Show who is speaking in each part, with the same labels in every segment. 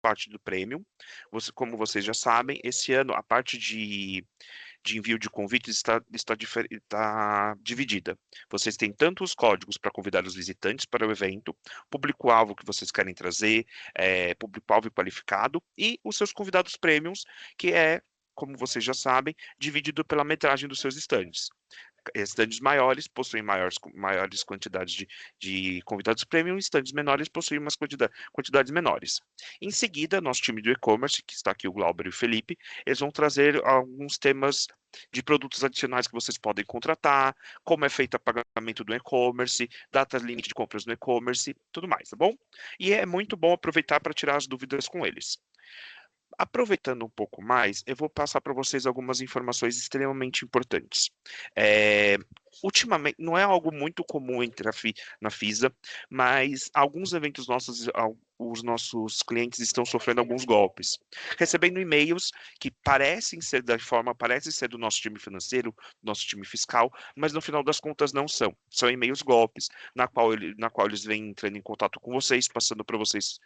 Speaker 1: parte do Premium. Como vocês já sabem, esse ano a parte de envio de convites está dividida. Vocês têm tanto os códigos para convidar os visitantes para o evento, público-alvo que vocês querem trazer, público-alvo qualificado, e os seus convidados premiums, que é, como vocês já sabem, dividido pela metragem dos seus estandes. Estandes maiores possuem maiores quantidades de convidados premium, estandes menores possuem umas quantidades menores. Em seguida, nosso time do e-commerce, que está aqui o Glauber e o Felipe, eles vão trazer alguns temas de produtos adicionais que vocês podem contratar, como é feito o pagamento do e-commerce, data limite de compras no e-commerce, tudo mais, tá bom? E é muito bom aproveitar para tirar as dúvidas com eles. Aproveitando um pouco mais, eu vou passar para vocês algumas informações extremamente importantes. É, ultimamente, não é algo muito comum na FISA, mas alguns eventos nossos, os nossos clientes estão sofrendo alguns golpes, recebendo e-mails que parecem ser do nosso time financeiro, do nosso time fiscal, mas no final das contas não são. São e-mails golpes, na qual eles vêm entrando em contato com vocês, passando para vocês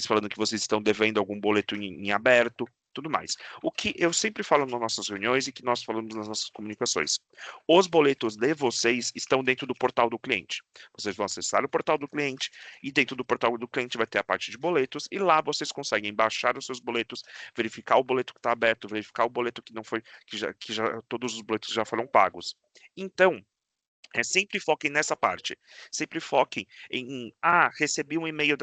Speaker 1: falando que vocês estão devendo algum boleto em aberto, tudo mais. O que eu sempre falo nas nossas reuniões e que nós falamos nas nossas comunicações. Os boletos de vocês estão dentro do portal do cliente. Vocês vão acessar o portal do cliente e dentro do portal do cliente vai ter a parte de boletos e lá vocês conseguem baixar os seus boletos, verificar o boleto que está aberto, verificar o boleto que não foi, que já todos os boletos já foram pagos. Então, sempre foquem nessa parte. Sempre foquem recebi um e-mail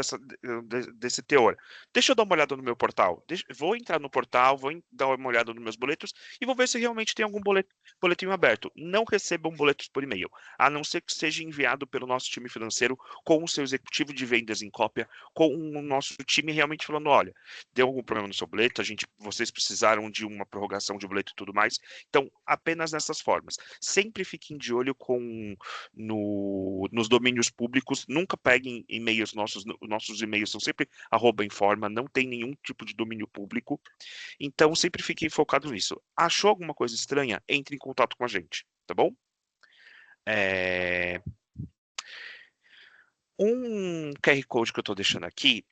Speaker 1: desse teor. Deixa eu dar uma olhada no meu portal. Vou entrar no portal, dar uma olhada nos meus boletos e vou ver se realmente tem algum boletim aberto. Não recebam boletos por e-mail, a não ser que seja enviado pelo nosso time financeiro com o seu executivo de vendas em cópia, com o nosso time realmente falando, olha, deu algum problema no seu boleto, vocês precisaram de uma prorrogação de boleto e tudo mais. Então, apenas nessas formas. Sempre fiquem de olho nos domínios públicos, nunca peguem e-mails nossos e-mails são sempre @informa, não tem nenhum tipo de domínio público, então sempre fiquem focados nisso. Achou alguma coisa estranha? Entre em contato com a gente, tá bom? É, Um QR Code que eu estou deixando aqui,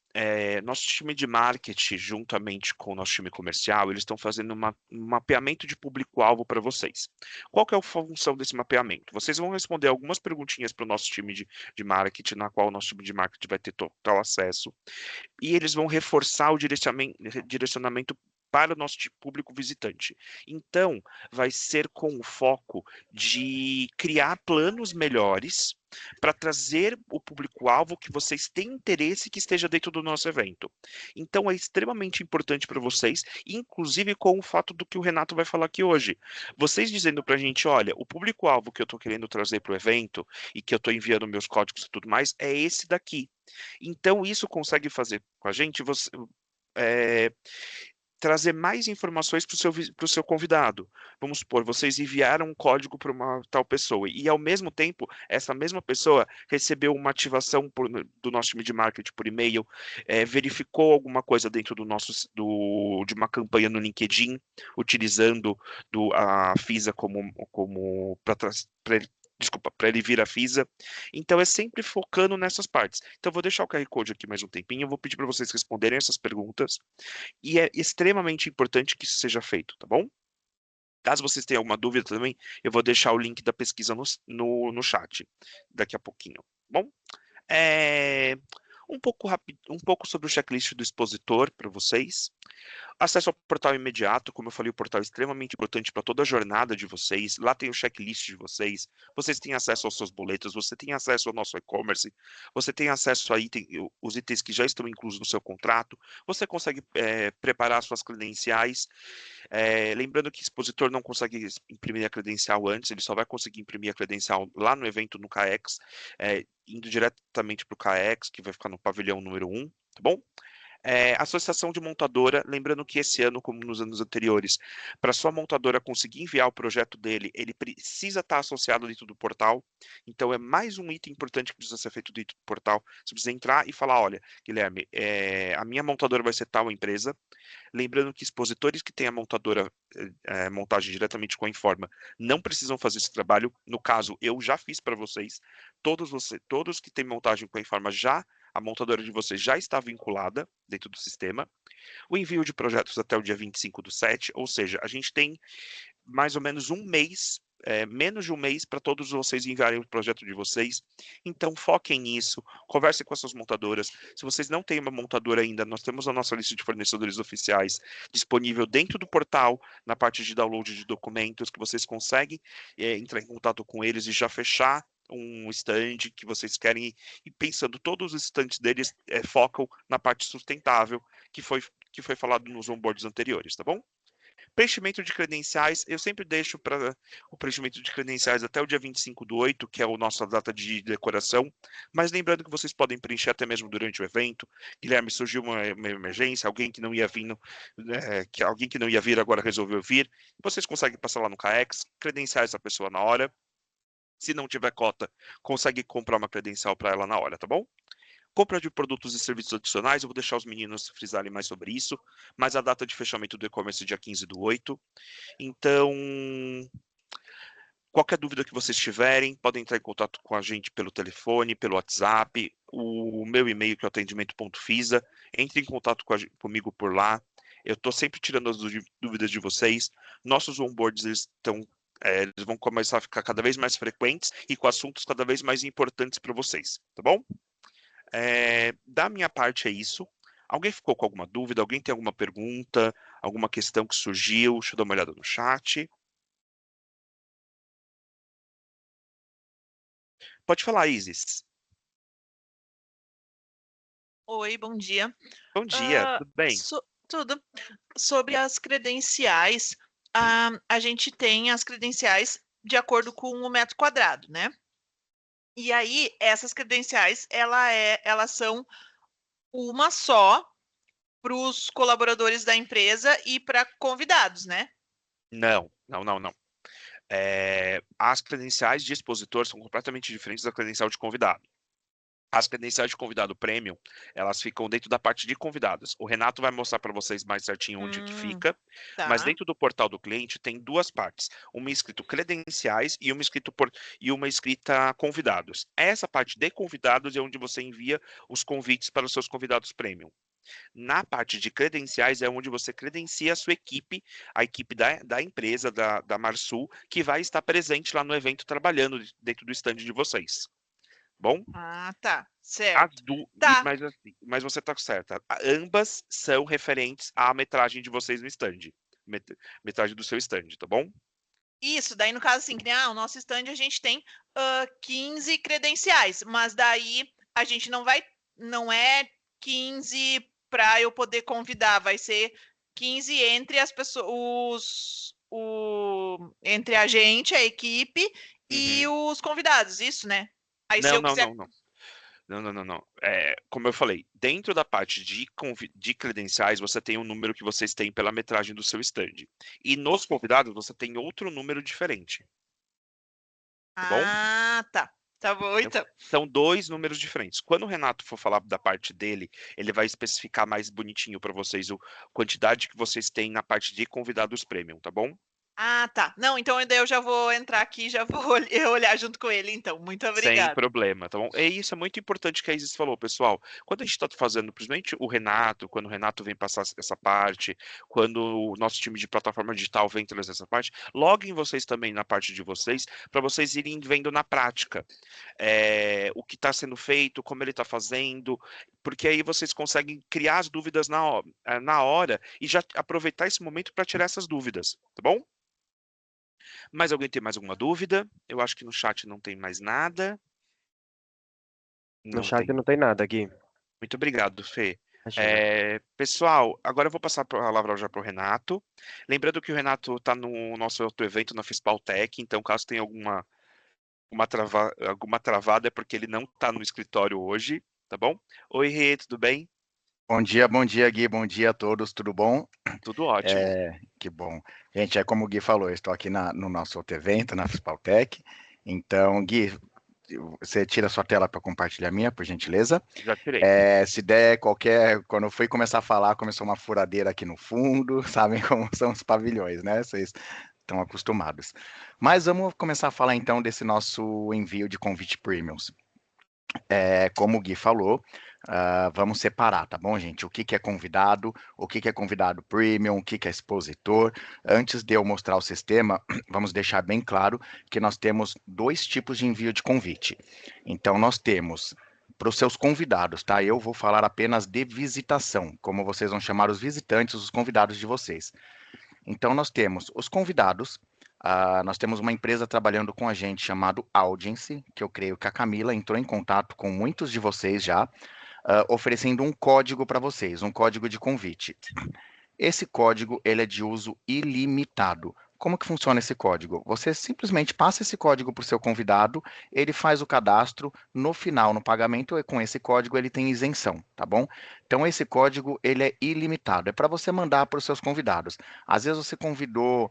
Speaker 1: nosso time de marketing, juntamente com o nosso time comercial, eles estão fazendo um mapeamento de público-alvo para vocês. Qual que é a função desse mapeamento? Vocês vão responder algumas perguntinhas para o nosso time de marketing, na qual o nosso time de marketing vai ter total acesso, e eles vão reforçar o direcionamento para o nosso público visitante. Então, vai ser com o foco de criar planos melhores para trazer o público-alvo que vocês têm interesse que esteja dentro do nosso evento. Então, é extremamente importante para vocês, inclusive com o fato do que o Renato vai falar aqui hoje. Vocês dizendo para a gente, olha, o público-alvo que eu estou querendo trazer para o evento e que eu estou enviando meus códigos e tudo mais é esse daqui. Então, isso consegue fazer com a gente é, trazer mais informações para o seu convidado. Vamos supor, vocês enviaram um código para uma tal pessoa e, ao mesmo tempo, essa mesma pessoa recebeu uma ativação do nosso time de marketing por e-mail, verificou alguma coisa dentro de uma campanha no LinkedIn, utilizando a FISA como para ele vir a FISA. Então, é sempre focando nessas partes. Então, eu vou deixar o QR Code aqui mais um tempinho, eu vou pedir para vocês responderem essas perguntas, e é extremamente importante que isso seja feito, tá bom? Caso vocês tenham alguma dúvida também, eu vou deixar o link da pesquisa no chat daqui a pouquinho, tá bom? É, um pouco sobre o checklist do expositor para vocês. Acesso ao portal imediato, como eu falei, o portal é extremamente importante para toda a jornada de vocês. Lá tem o checklist de vocês. Vocês têm acesso aos seus boletos, você tem acesso ao nosso e-commerce, você tem acesso os itens que já estão inclusos no seu contrato. Você consegue preparar suas credenciais. Lembrando que o expositor não consegue imprimir a credencial antes, ele só vai conseguir imprimir a credencial lá no evento no CAEX, indo diretamente para o CAEX, que vai ficar no pavilhão número 1, tá bom? Associação de montadora, lembrando que esse ano, como nos anos anteriores, para sua montadora conseguir enviar o projeto dele, ele precisa estar associado dentro do portal. Então, é mais um item importante que precisa ser feito dentro do portal. Você precisa entrar e falar, olha, Guilherme, a minha montadora vai ser tal empresa. Lembrando que expositores que têm a montadora montagem diretamente com a Informa não precisam fazer esse trabalho. No caso, eu já fiz para vocês. Todos que têm montagem com a Informa já a montadora de vocês já está vinculada dentro do sistema. O envio de projetos até o dia 25/7, ou seja, a gente tem mais ou menos um mês, menos de um mês para todos vocês enviarem o projeto de vocês. Então, foquem nisso, conversem com as suas montadoras. Se vocês não têm uma montadora ainda, nós temos a nossa lista de fornecedores oficiais disponível dentro do portal, na parte de download de documentos, que vocês conseguem entrar em contato com eles e já fechar um stand que vocês querem e pensando, todos os stands deles focam na parte sustentável que foi falado nos onboards anteriores, tá bom? Preenchimento de credenciais, eu sempre deixo para o preenchimento de credenciais até o dia 25/8, que é a nossa data de decoração, mas lembrando que vocês podem preencher até mesmo durante o evento. Guilherme, surgiu uma emergência, alguém que não ia vir, alguém que não ia vir agora resolveu vir, vocês conseguem passar lá no CAEX, credenciar essa pessoa na hora. Se não tiver cota, consegue comprar uma credencial para ela na hora, tá bom? Compra de produtos e serviços adicionais, eu vou deixar os meninos frisarem mais sobre isso, mas a data de fechamento do e-commerce é dia 15/8. Então, qualquer dúvida que vocês tiverem, podem entrar em contato com a gente pelo telefone, pelo WhatsApp, o meu e-mail que é atendimento.fisa, entre em contato comigo por lá. Eu estou sempre tirando as dúvidas de vocês. Nossos onboards eles vão começar a ficar cada vez mais frequentes e com assuntos cada vez mais importantes para vocês, tá bom? Da minha parte é isso. Alguém ficou com alguma dúvida? Alguém tem alguma pergunta? Alguma questão que surgiu? Deixa eu dar uma olhada no chat. Pode falar, Isis.
Speaker 2: Oi, bom dia.
Speaker 1: Bom dia, tudo bem?
Speaker 2: Tudo. Sobre as credenciais, a gente tem as credenciais de acordo com o metro quadrado, né? E aí, essas credenciais, elas são uma só para os colaboradores da empresa e para convidados, né?
Speaker 1: Não. As credenciais de expositor são completamente diferentes da credencial de convidado. As credenciais de convidado premium, elas ficam dentro da parte de convidados. O Renato vai mostrar para vocês mais certinho onde que fica, mas
Speaker 2: Tá.
Speaker 1: dentro do portal do cliente tem duas partes, uma escrito credenciais e uma escrita convidados. Essa parte de convidados é onde você envia os convites para os seus convidados premium. Na parte de credenciais é onde você credencia a sua equipe, a equipe da empresa, da Marsul, que vai estar presente lá no evento trabalhando dentro do stand de vocês. Bom?
Speaker 2: Ah, tá. Certo.
Speaker 1: Mas você está certa. Ambas são referentes à metragem de vocês no stand. Metragem do seu stand, tá bom?
Speaker 2: Isso, daí no caso assim, que nem, o nosso stand a gente tem 15 credenciais, mas daí a gente não é 15 para eu poder convidar, vai ser 15 entre as pessoas, entre a gente, a equipe e
Speaker 1: Uhum.
Speaker 2: os convidados, isso, né? Aí se
Speaker 1: Não,
Speaker 2: eu
Speaker 1: não,
Speaker 2: quiser.
Speaker 1: não, não. Não. Como eu falei, dentro da parte de credenciais, você tem um número que vocês têm pela metragem do seu stand. E nos convidados, você tem outro número diferente. Tá bom?
Speaker 2: Ah, tá. Tá bom,
Speaker 1: Então,
Speaker 2: então.
Speaker 1: são dois números diferentes. Quando o Renato for falar da parte dele, ele vai especificar mais bonitinho para vocês a quantidade que vocês têm na parte de convidados premium, tá bom?
Speaker 2: Ah, tá. Não, então daí eu já vou entrar aqui e já vou olhar junto com ele, então. Muito
Speaker 1: Sem
Speaker 2: obrigada.
Speaker 1: problema, tá bom? E isso é muito importante que a Isis falou, pessoal. Quando a gente está fazendo, principalmente o Renato, quando o Renato vem passar essa parte, quando o nosso time de plataforma digital vem trazer essa parte, loguem vocês também na parte de vocês, para vocês irem vendo na prática o que está sendo feito, como ele está fazendo, porque aí vocês conseguem criar as dúvidas na hora e já aproveitar esse momento para tirar essas dúvidas, tá bom? Mais alguém tem mais alguma dúvida? Eu acho que no chat não tem mais nada.
Speaker 3: No
Speaker 1: Não
Speaker 3: chat
Speaker 1: tem.
Speaker 3: não tem nada, Gui.
Speaker 1: Muito obrigado, Fê.
Speaker 3: Imagina.
Speaker 1: Pessoal, agora eu vou passar a palavra já para o Renato. Lembrando que o Renato está no nosso outro evento na Fispaltec, então caso tenha alguma travada é porque ele não está no escritório hoje, tá bom? Oi, Rê, tudo bem?
Speaker 4: Bom dia, Gui, bom dia a todos, tudo bom?
Speaker 1: Tudo ótimo.
Speaker 4: Que bom. Gente, como o Gui falou, eu estou aqui no nosso outro evento, na Fispaltec. Então, Gui, você tira sua tela para compartilhar a minha, por gentileza.
Speaker 1: Já tirei.
Speaker 4: Se der quando eu fui começar a falar, começou uma furadeira aqui no fundo, sabem como são os pavilhões, né? Vocês estão acostumados. Mas vamos começar a falar então desse nosso envio de convite premiums. Como o Gui falou, Vamos separar, tá bom, gente? O que que é convidado, o que que é convidado premium, o que que é expositor. Antes de eu mostrar o sistema, vamos deixar bem claro que nós temos 2 tipos de envio de convite. Então, nós temos para os seus convidados, tá? Eu vou falar apenas de visitação, como vocês vão chamar os visitantes, os convidados de vocês. Então, nós temos os convidados. Nós temos uma empresa trabalhando com a gente chamado Audience, que eu creio que a Camila entrou em contato com muitos de vocês já, oferecendo um código para vocês, um código de convite. Esse código ele é de uso ilimitado. Como que funciona esse código? Você simplesmente passa esse código para o seu convidado, ele faz o cadastro, no final, no pagamento, com esse código ele tem isenção, tá bom? Então esse código ele é ilimitado, é para você mandar para os seus convidados. Às vezes você convidou,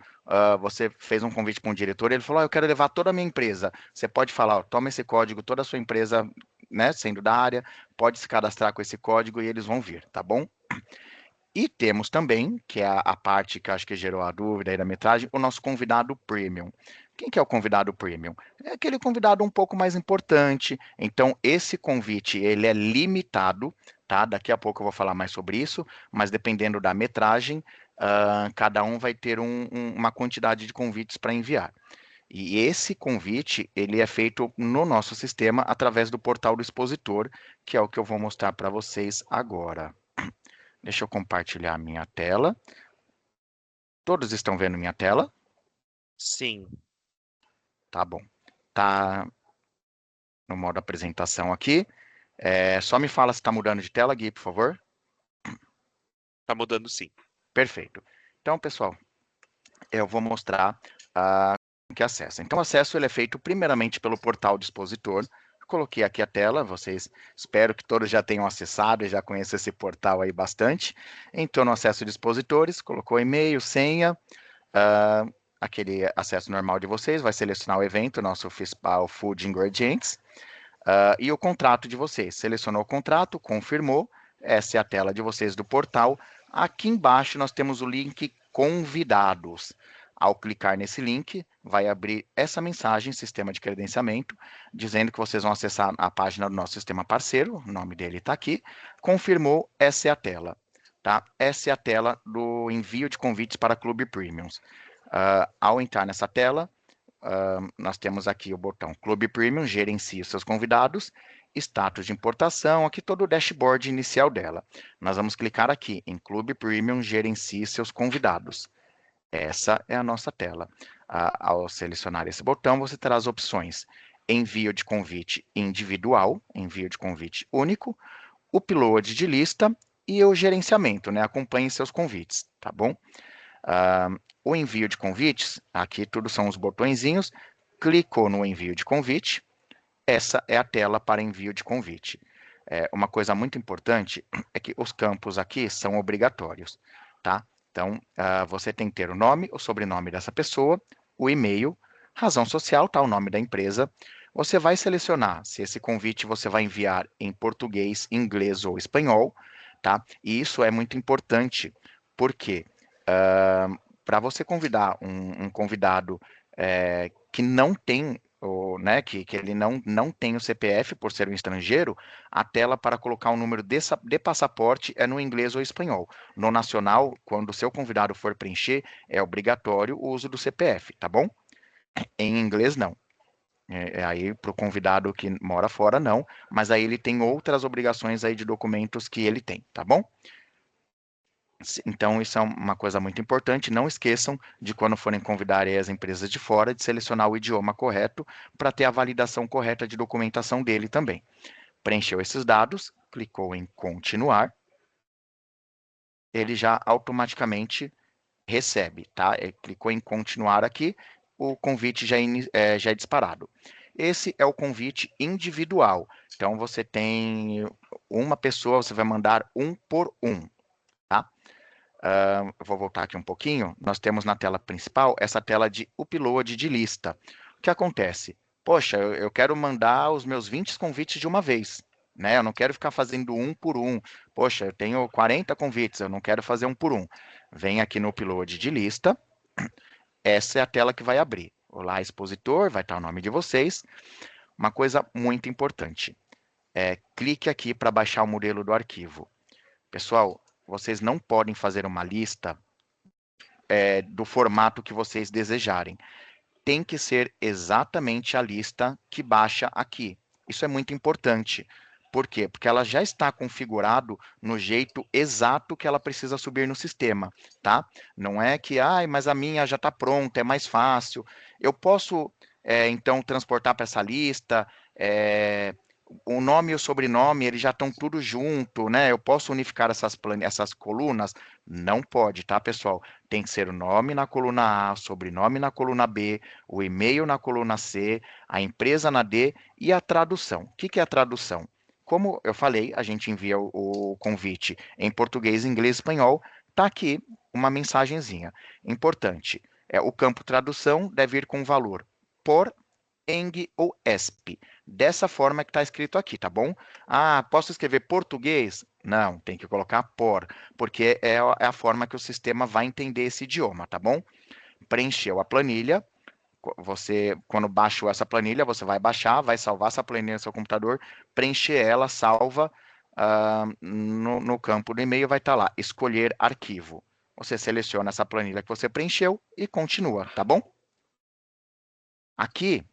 Speaker 4: você fez um convite para um diretor, ele falou, eu quero levar toda a minha empresa. Você pode falar, ó, toma esse código, toda a sua empresa, né, sendo da área, pode se cadastrar com esse código e eles vão vir, tá bom? E temos também, que é a parte que acho que gerou a dúvida aí da metragem, o nosso convidado premium. Quem que é o convidado premium? É aquele convidado um pouco mais importante. Então, esse convite, ele é limitado, tá? Daqui a pouco eu vou falar mais sobre isso, mas dependendo da metragem, cada um vai ter uma quantidade de convites para enviar. E esse convite, ele é feito no nosso sistema através do portal do expositor, que é o que eu vou mostrar para vocês agora. Deixa eu compartilhar a minha tela. Todos estão vendo minha tela?
Speaker 1: Sim.
Speaker 4: Tá bom. Tá no modo apresentação aqui. Só me fala se está mudando de tela, Gui, por favor.
Speaker 1: Tá mudando sim.
Speaker 4: Perfeito. Então, pessoal, eu vou mostrar que acesso. Então, o acesso ele é feito primeiramente pelo portal do expositor. Coloquei aqui a tela, vocês espero que todos já tenham acessado e já conheçam esse portal aí bastante. Entrou no acesso de expositores, colocou e-mail, senha, aquele acesso normal de vocês, vai selecionar o evento, nosso FISPAL Food Ingredients, e o contrato de vocês. Selecionou o contrato, confirmou, essa é a tela de vocês do portal. Aqui embaixo nós temos o link convidados. Ao clicar nesse link, vai abrir essa mensagem, sistema de credenciamento, dizendo que vocês vão acessar a página do nosso sistema parceiro, o nome dele está aqui, confirmou, essa é a tela, tá? Essa é a tela do envio de convites para Clube Premiums. Ao entrar nessa tela, nós temos aqui o botão Clube Premium, gerencie os seus convidados, status de importação, aqui todo o dashboard inicial dela. Nós vamos clicar aqui em Clube Premium, gerencie seus convidados. Essa é a nossa tela. Ao selecionar esse botão, você terá as opções envio de convite individual, envio de convite único, upload de lista e o gerenciamento, né? Acompanhe seus convites, tá bom? O envio de convites, aqui tudo são os botõezinhos, clicou no envio de convite, essa é a tela para envio de convite. Uma coisa muito importante é que os campos aqui são obrigatórios, tá? Então, você tem que ter o nome, o sobrenome dessa pessoa, o e-mail, razão social, tá? O nome da empresa. Você vai selecionar se esse convite você vai enviar em português, inglês ou espanhol, tá? E isso é muito importante, porque para você convidar um convidado que não tem, né, que ele não tem o CPF por ser um estrangeiro, a tela para colocar o número de passaporte é no inglês ou espanhol. No nacional, quando o seu convidado for preencher, é obrigatório o uso do CPF, tá bom? Em inglês, não. Aí, para o convidado que mora fora, não. Mas aí ele tem outras obrigações aí de documentos que ele tem, tá bom? Então, isso é uma coisa muito importante. Não esqueçam de, quando forem convidar as empresas de fora, de selecionar o idioma correto para ter a validação correta de documentação dele também. Preencheu esses dados, clicou em continuar, ele já automaticamente recebe, tá? Clicou em continuar aqui, o convite já é disparado. Esse é o convite individual. Então, você tem uma pessoa, você vai mandar um por um, tá? Vou voltar aqui um pouquinho. Nós temos na tela principal essa tela de upload de lista. O que acontece? Poxa, eu quero mandar os meus 20 convites de uma vez, né? Eu não quero ficar fazendo um por um. Poxa, eu tenho 40 convites, eu não quero fazer um por um. Vem aqui no upload de lista. Essa é a tela que vai abrir. Olá, expositor, vai estar o nome de vocês. Uma coisa muito importante. clique aqui para baixar o modelo do arquivo. Pessoal, vocês não podem fazer uma lista do formato que vocês desejarem. Tem que ser exatamente a lista que baixa aqui. Isso é muito importante. Por quê? Porque ela já está configurado no jeito exato que ela precisa subir no sistema, tá? Não é que, mas a minha já está pronta, é mais fácil. Eu posso, então, transportar para essa lista, o nome e o sobrenome, eles já estão tudo junto, né? Eu posso unificar essas colunas? Não pode, tá, pessoal? Tem que ser o nome na coluna A, sobrenome na coluna B, o e-mail na coluna C, a empresa na D e a tradução. O que é a tradução? Como eu falei, a gente envia o convite em português, inglês, espanhol. Tá aqui uma mensagenzinha. Importante. O campo tradução deve ir com valor por, eng ou esp. Dessa forma que está escrito aqui, tá bom? Posso escrever português? Não, tem que colocar por, porque é a forma que o sistema vai entender esse idioma, tá bom? Preencheu a planilha. Você, quando baixou essa planilha, você vai baixar, vai salvar essa planilha no seu computador, preencher ela, salva no campo do e-mail, vai estar lá, escolher arquivo. Você seleciona essa planilha que você preencheu e continua, tá bom? Aqui,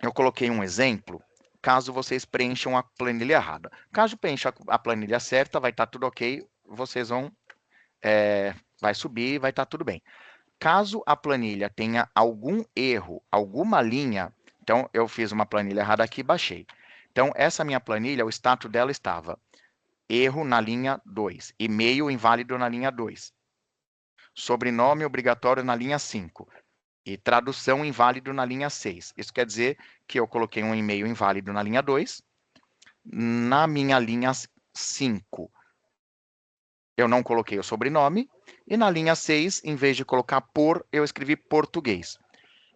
Speaker 4: eu coloquei um exemplo, caso vocês preencham a planilha errada. Caso preencha a planilha certa, vai estar tudo ok, vocês vão, vai subir, vai estar tudo bem. Caso a planilha tenha algum erro, alguma linha, então eu fiz uma planilha errada aqui e baixei. Então, essa minha planilha, o status dela estava erro na linha 2, e-mail inválido na linha 2, sobrenome obrigatório na linha 5 e tradução inválido na linha 6. Isso quer dizer que eu coloquei um e-mail inválido na linha 2, na minha linha 5 eu não coloquei o sobrenome, e na linha 6, em vez de colocar por, eu escrevi português.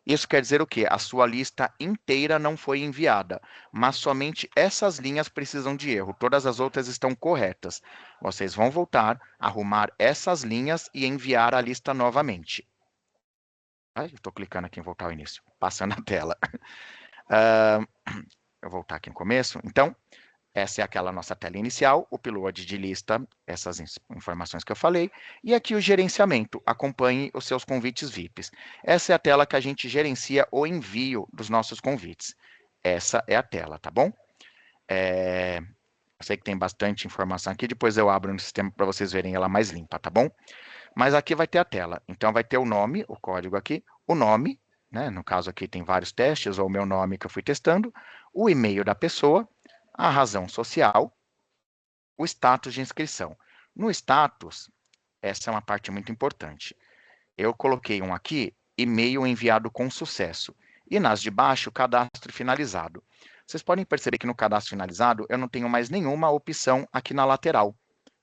Speaker 4: Isso quer dizer o quê? A sua lista inteira não foi enviada, mas somente essas linhas precisam de erro, todas as outras estão corretas. Vocês vão voltar, arrumar essas linhas e enviar a lista novamente. Eu estou clicando aqui em voltar ao início, passando a tela. Eu vou voltar aqui no começo. Então, essa é aquela nossa tela inicial, o upload de lista, essas informações que eu falei, e aqui o gerenciamento, acompanhe os seus convites VIPs. Essa é a tela que a gente gerencia o envio dos nossos convites. Essa é a tela, tá bom? Eu sei que tem bastante informação aqui, depois eu abro no sistema para vocês verem ela mais limpa, tá bom? Mas aqui vai ter a tela, então vai ter o nome, o código aqui, o nome, né? No caso aqui tem vários testes, ou o meu nome que eu fui testando, o e-mail da pessoa, a razão social, o status de inscrição. No status, essa é uma parte muito importante. Eu coloquei um aqui, e-mail enviado com sucesso. E nas de baixo, cadastro finalizado. Vocês podem perceber que no cadastro finalizado, eu não tenho mais nenhuma opção aqui na lateral.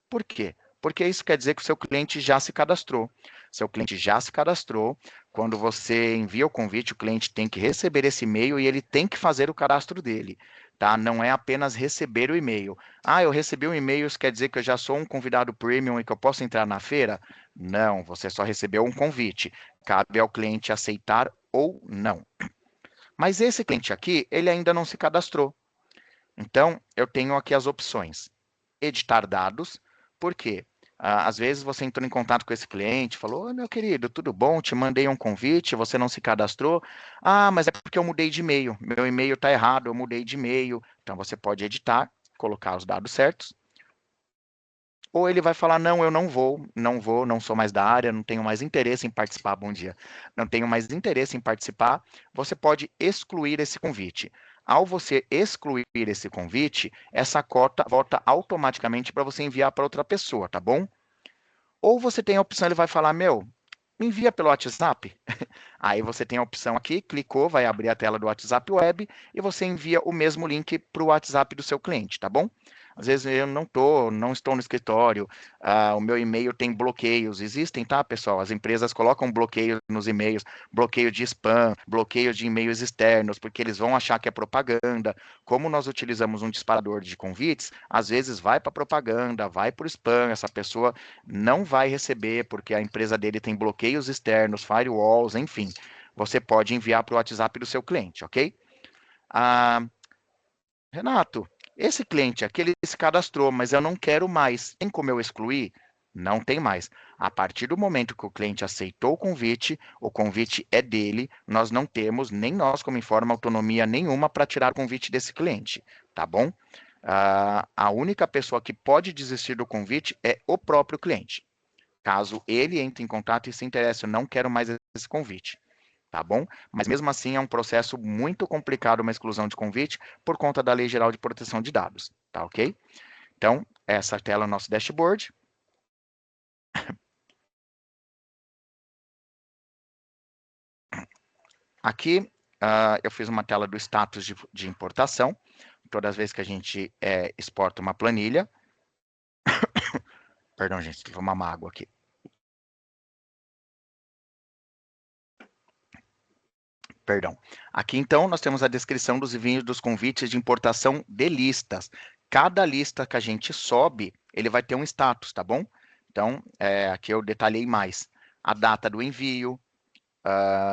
Speaker 4: Por quê? Porque isso quer dizer que o seu cliente já se cadastrou. Seu cliente já se cadastrou. Quando você envia o convite, o cliente tem que receber esse e-mail e ele tem que fazer o cadastro dele. Tá? Não é apenas receber o e-mail. Eu recebi um e-mail, isso quer dizer que eu já sou um convidado premium e que eu posso entrar na feira? Não, você só recebeu um convite. Cabe ao cliente aceitar ou não. Mas esse cliente aqui, ele ainda não se cadastrou. Então, eu tenho aqui as opções. Editar dados, por quê? Às vezes você entrou em contato com esse cliente, falou, meu querido, tudo bom? Te mandei um convite, você não se cadastrou? Mas é porque eu mudei de e-mail, meu e-mail está errado, eu mudei de e-mail. Então você pode editar, colocar os dados certos. Ou ele vai falar, não, eu não vou, não sou mais da área, não tenho mais interesse em participar, bom dia, não tenho mais interesse em participar, você pode excluir esse convite. Ao você excluir esse convite, essa cota volta automaticamente para você enviar para outra pessoa, tá bom? Ou você tem a opção, ele vai falar, me envia pelo WhatsApp. Aí você tem a opção aqui, clicou, vai abrir a tela do WhatsApp Web e você envia o mesmo link para o WhatsApp do seu cliente, tá bom? Às vezes eu não estou no escritório, o meu e-mail tem bloqueios, existem, tá, pessoal? As empresas colocam bloqueios nos e-mails, bloqueio de spam, bloqueio de e-mails externos, porque eles vão achar que é propaganda. Como nós utilizamos um disparador de convites, às vezes vai para propaganda, vai para o spam, essa pessoa não vai receber, porque a empresa dele tem bloqueios externos, firewalls, enfim. Você pode enviar para o WhatsApp do seu cliente, ok? Renato, Esse cliente aqui, ele se cadastrou, mas eu não quero mais. Tem como eu excluir? Não tem mais. A partir do momento que o cliente aceitou o convite é dele, nós não temos, nem nós como Informa, autonomia nenhuma para tirar o convite desse cliente, tá bom? A única pessoa que pode desistir do convite é o próprio cliente. Caso ele entre em contato e se interesse, eu não quero mais esse convite, tá bom? Mas mesmo assim é um processo muito complicado uma exclusão de convite por conta da Lei Geral de Proteção de Dados, tá ok? Então, essa tela é o nosso dashboard. Aqui, eu fiz uma tela do status de importação. Todas as vezes que a gente exporta uma planilha. Perdão, gente, vou tomar uma água aqui. Perdão. Aqui, então, nós temos a descrição dos envios dos convites de importação de listas. Cada lista que a gente sobe, ele vai ter um status, tá bom? Então, aqui eu detalhei mais. A data do envio.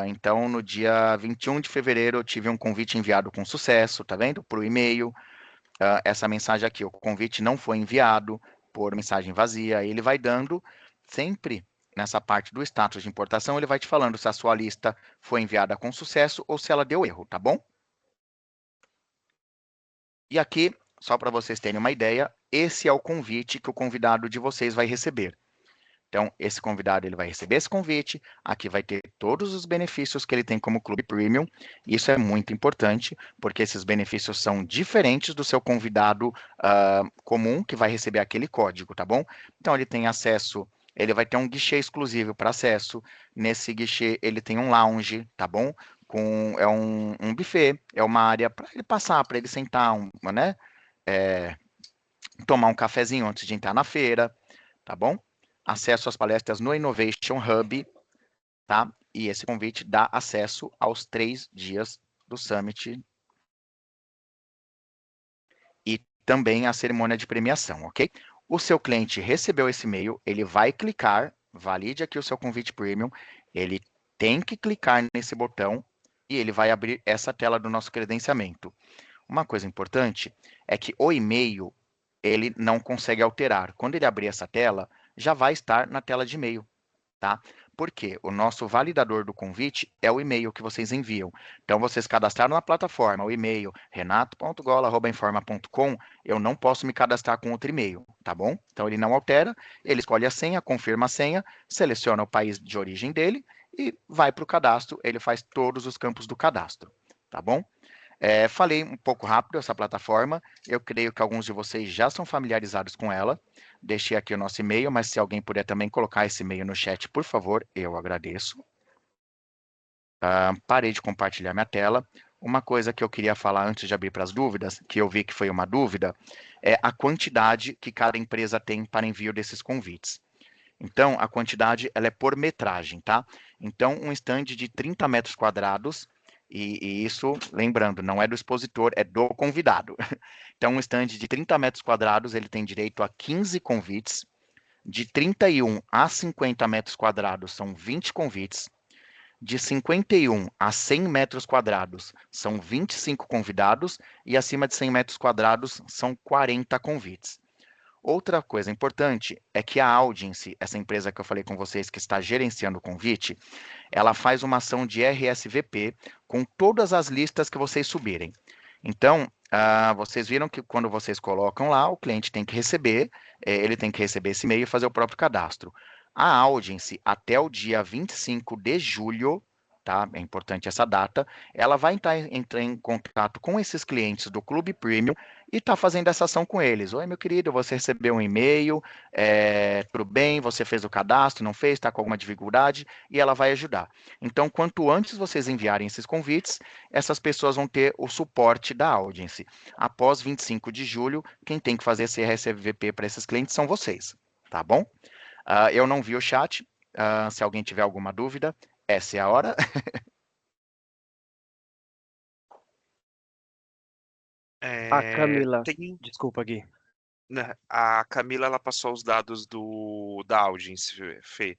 Speaker 4: Então, no dia 21 de fevereiro, eu tive um convite enviado com sucesso, tá vendo? Por e-mail. Essa mensagem aqui, o convite não foi enviado por mensagem vazia. Ele vai dando sempre nessa parte do status de importação, ele vai te falando se a sua lista foi enviada com sucesso ou se ela deu erro, tá bom? E aqui, só para vocês terem uma ideia, esse é o convite que o convidado de vocês vai receber. Então, esse convidado ele vai receber esse convite, aqui vai ter todos os benefícios que ele tem como Clube Premium. Isso é muito importante, porque esses benefícios são diferentes do seu convidado comum, que vai receber aquele código, tá bom? Então, ele tem acesso, ele vai ter um guichê exclusivo para acesso. Nesse guichê, ele tem um lounge, tá bom? É um buffet, é uma área para ele passar, para ele sentar, né? Tomar um cafezinho antes de entrar na feira, tá bom? Acesso às palestras no Innovation Hub, tá? E esse convite dá acesso aos 3 dias do Summit e também a cerimônia de premiação, ok? O seu cliente recebeu esse e-mail, ele vai clicar, valide aqui o seu convite premium, ele tem que clicar nesse botão e ele vai abrir essa tela do nosso credenciamento. Uma coisa importante é que o e-mail, ele não consegue alterar. Quando ele abrir essa tela, já vai estar na tela de e-mail, tá? Porque o nosso validador do convite é o e-mail que vocês enviam. Então, vocês cadastraram na plataforma o e-mail renato.gola@informa.com, eu não posso me cadastrar com outro e-mail, tá bom? Então, ele não altera, ele escolhe a senha, confirma a senha, seleciona o país de origem dele e vai para o cadastro, ele faz todos os campos do cadastro, tá bom? Falei um pouco rápido essa plataforma, eu creio que alguns de vocês já são familiarizados com ela. Deixei aqui o nosso e-mail, mas se alguém puder também colocar esse e-mail no chat, por favor, eu agradeço. Parei de compartilhar minha tela. Uma coisa que eu queria falar antes de abrir para as dúvidas, que eu vi que foi uma dúvida, é a quantidade que cada empresa tem para envio desses convites. Então, a quantidade ela é por metragem, tá? Então, um stand de 30 metros quadrados, e isso, lembrando, não é do expositor, é do convidado. Então, um stand de 30 metros quadrados, ele tem direito a 15 convites. De 31 a 50 metros quadrados, são 20 convites. De 51 a 100 metros quadrados, são 25 convidados. E acima de 100 metros quadrados, são 40 convites. Outra coisa importante é que a Audience, essa empresa que eu falei com vocês que está gerenciando o convite, ela faz uma ação de RSVP com todas as listas que vocês subirem. Então, vocês viram que quando vocês colocam lá, o cliente tem que receber, ele tem que receber esse e-mail e fazer o próprio cadastro. A Audience, até o dia 25 de julho, tá? É importante essa data, ela vai entrar em contato com esses clientes do Clube Premium e está fazendo essa ação com eles. Oi, meu querido, você recebeu um e-mail, tudo bem, você fez o cadastro, não fez, está com alguma dificuldade, e ela vai ajudar. Então, quanto antes vocês enviarem esses convites, essas pessoas vão ter o suporte da Audience. Após 25 de julho, quem tem que fazer esse RSVP para esses clientes são vocês, tá bom? Eu não vi o chat, se alguém tiver alguma dúvida, essa é a hora.
Speaker 3: A Camila,
Speaker 1: Tem,
Speaker 3: desculpa, Gui.
Speaker 1: né, a Camila ela passou os dados da Audience, Fê.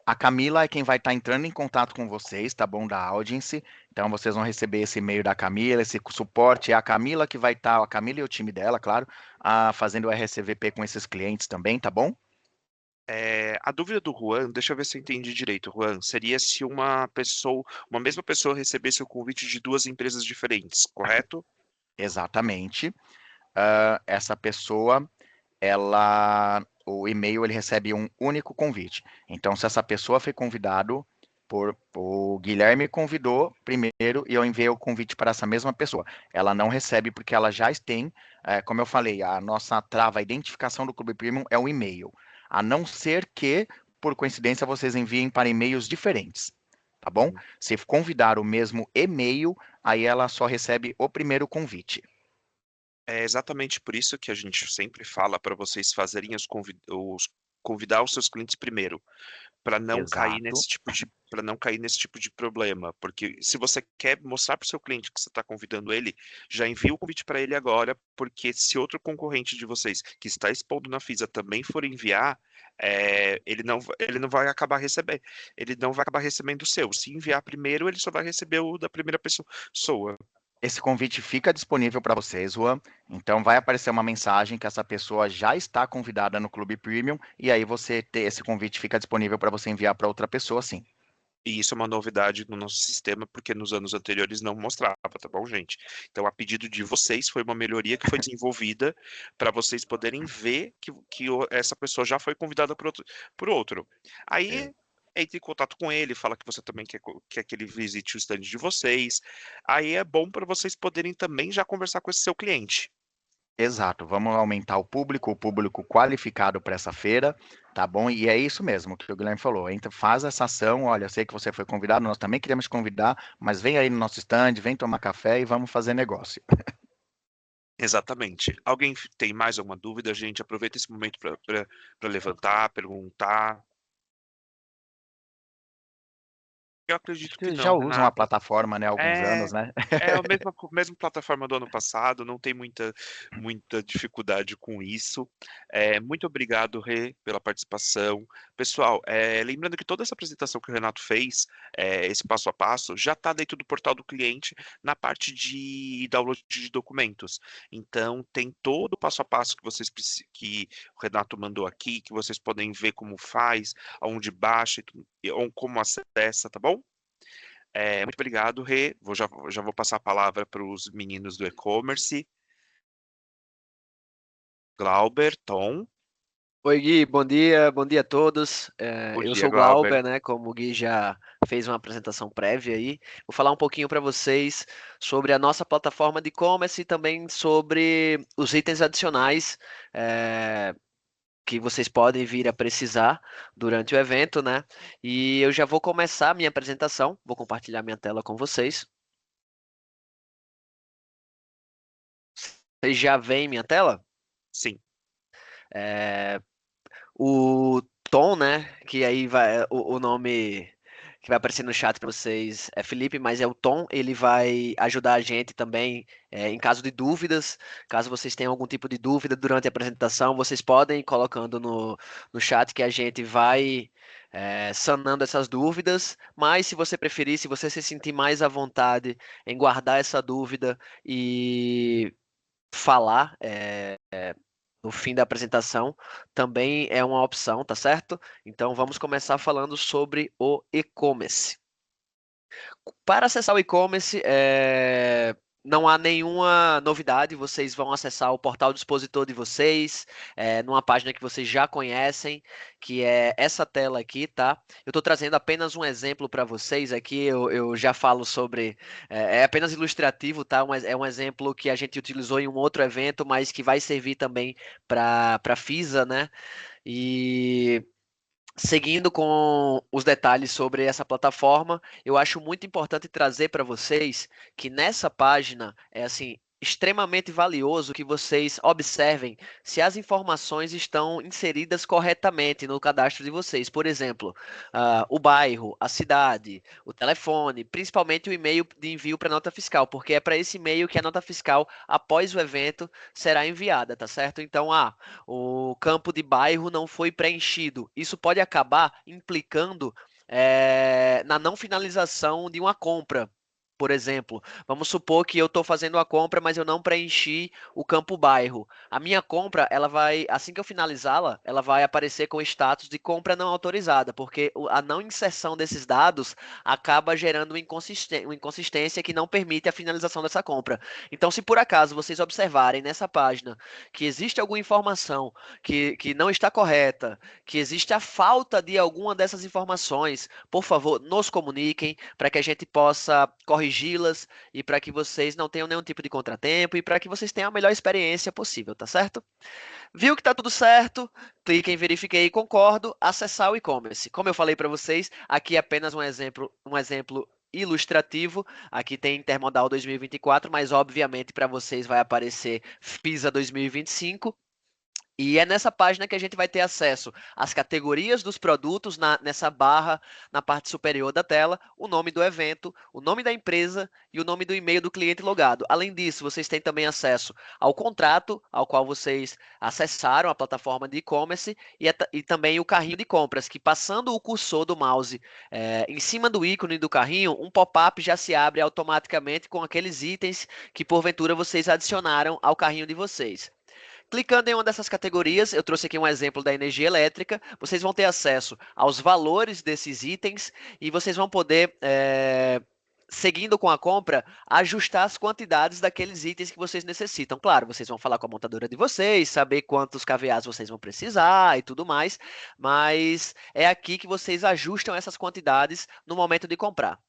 Speaker 4: A Camila é quem vai estar entrando em contato com vocês, tá bom? Da audience. Então vocês vão receber esse e-mail da Camila, esse suporte. É a Camila que vai estar, a Camila e o time dela, claro, fazendo o RCVP com esses clientes também, tá bom?
Speaker 1: A dúvida do Juan, deixa eu ver se eu entendi direito, Juan, seria se uma mesma pessoa recebesse o convite de duas empresas diferentes, correto?
Speaker 4: Exatamente. Essa pessoa, o e-mail ele recebe um único convite. Então, se essa pessoa foi convidado o Guilherme convidou primeiro e eu enviei o convite para essa mesma pessoa. Ela não recebe porque ela já tem, como eu falei, a nossa trava, a identificação do Clube Premium é o e-mail. A não ser que, por coincidência, vocês enviem para e-mails diferentes. Tá bom? Se convidar o mesmo e-mail, aí ela só recebe o primeiro convite.
Speaker 1: É exatamente por isso que a gente sempre fala para vocês fazerem convidar os seus clientes primeiro, para não cair
Speaker 4: Exato.
Speaker 1: nesse tipo de problema, porque se você quer mostrar para o seu cliente que você está convidando ele, já envia o convite para ele agora, porque se outro concorrente de vocês que está expondo na FISA também for enviar, ele não vai acabar recebendo, ele não vai acabar recebendo o seu. Se enviar primeiro, ele só vai receber o da primeira pessoa.
Speaker 4: Esse convite fica disponível para vocês, Juan. Então vai aparecer uma mensagem que essa pessoa já está convidada no Clube Premium e aí esse convite fica disponível para você enviar para outra pessoa, sim.
Speaker 1: E isso é uma novidade no nosso sistema, porque nos anos anteriores não mostrava, tá bom, gente? Então, a pedido de vocês, foi uma melhoria que foi desenvolvida para vocês poderem ver que essa pessoa já foi convidada por outro. Aí, entre em contato com ele, fala que você também quer que ele visite o stand de vocês. Aí é bom para vocês poderem também já conversar com esse seu cliente.
Speaker 4: Exato, vamos aumentar o público qualificado para essa feira, tá bom? E é isso mesmo que o Guilherme falou. Então faz essa ação, olha, eu sei que você foi convidado, nós também queremos te convidar, mas vem aí no nosso stand, vem tomar café e vamos fazer negócio.
Speaker 1: Exatamente. Alguém tem mais alguma dúvida, gente? Aproveita esse momento para levantar, perguntar. Eu acredito que
Speaker 4: Vocês já
Speaker 1: não,
Speaker 4: usam a
Speaker 1: Renato.
Speaker 4: plataforma, né, há alguns
Speaker 1: É,
Speaker 4: anos, né?
Speaker 1: é a mesma plataforma do ano passado, não tem muita dificuldade com isso. Muito obrigado, Rê, pela participação. Pessoal, lembrando que toda essa apresentação que o Renato fez, esse passo a passo, já está dentro do portal do cliente na parte de download de documentos. Então, tem todo o passo a passo que o Renato mandou aqui, que vocês podem ver como faz, aonde baixa ou como acessa, tá bom? Muito obrigado, Rê. Já vou passar a palavra para os meninos do e-commerce. Glauber, Tom.
Speaker 3: Oi, Gui, bom dia a todos.
Speaker 1: Bom
Speaker 3: Eu
Speaker 1: dia,
Speaker 3: sou o
Speaker 1: Glauber.
Speaker 3: Glauber, né? Como o Gui já fez uma apresentação prévia aí, vou falar um pouquinho para vocês sobre a nossa plataforma de e-commerce e também sobre os itens adicionais que vocês podem vir a precisar durante o evento, né? E eu já vou começar a minha apresentação, vou compartilhar minha tela com vocês. Vocês já veem minha tela?
Speaker 1: Sim.
Speaker 3: O Tom, né? Que aí vai o nome que vai aparecer no chat para vocês é Felipe, mas é o Tom. Ele vai ajudar a gente também em caso de dúvidas. Caso vocês tenham algum tipo de dúvida durante a apresentação, vocês podem ir colocando no chat que a gente vai sanando essas dúvidas. Mas se você preferir, se você se sentir mais à vontade em guardar essa dúvida e falar no fim da apresentação, também é uma opção, tá certo? Então vamos começar falando sobre o e-commerce. Para acessar o e-commerce, não há nenhuma novidade, vocês vão acessar o portal do expositor de vocês, numa página que vocês já conhecem, que é essa tela aqui, tá? Eu estou trazendo apenas um exemplo para vocês aqui, eu já falo sobre, é apenas ilustrativo, tá? É um exemplo que a gente utilizou em um outro evento, mas que vai servir também para FISA, né? E seguindo com os detalhes sobre essa plataforma, eu acho muito importante trazer para vocês que nessa página é assim extremamente valioso que vocês observem se as informações estão inseridas corretamente no cadastro de vocês. Por exemplo, o bairro, a cidade, o telefone, principalmente o e-mail de envio para a nota fiscal, porque é para esse e-mail que a nota fiscal, após o evento, será enviada, tá certo? Então, o campo de bairro não foi preenchido. Isso pode acabar implicando na não finalização de uma compra. Por exemplo, vamos supor que eu estou fazendo a compra, mas eu não preenchi o campo bairro. A minha compra, ela vai, assim que eu finalizá-la, ela vai aparecer com o status de compra não autorizada, porque a não inserção desses dados acaba gerando uma inconsistência que não permite a finalização dessa compra. Então, se por acaso vocês observarem nessa página que existe alguma informação que não está correta, que existe a falta de alguma dessas informações, por favor, nos comuniquem para que a gente possa corrigi-las e para que vocês não tenham nenhum tipo de contratempo e para que vocês tenham a melhor experiência possível, tá certo? Viu que tá tudo certo? Clique em verifiquei e concordo, acessar o e-commerce. Como eu falei para vocês, aqui é apenas um exemplo ilustrativo. Aqui tem Intermodal 2024, mas obviamente para vocês vai aparecer FISA 2025. E é nessa página que a gente vai ter acesso às categorias dos produtos nessa barra na parte superior da tela, o nome do evento, o nome da empresa e o nome do e-mail do cliente logado. Além disso, vocês têm também acesso ao contrato ao qual vocês acessaram a plataforma de e-commerce e também o carrinho de compras, que passando o cursor do mouse em cima do ícone do carrinho, um pop-up já se abre automaticamente com aqueles itens que porventura vocês adicionaram ao carrinho de vocês. Clicando em uma dessas categorias, eu trouxe aqui um exemplo da energia elétrica, vocês vão ter acesso aos valores desses itens e vocês vão poder, seguindo com a compra, ajustar as quantidades daqueles itens que vocês necessitam. Claro, vocês vão falar com a montadora de vocês, saber quantos kVAs vocês vão precisar e tudo mais, mas é aqui que vocês ajustam essas quantidades no momento de comprar.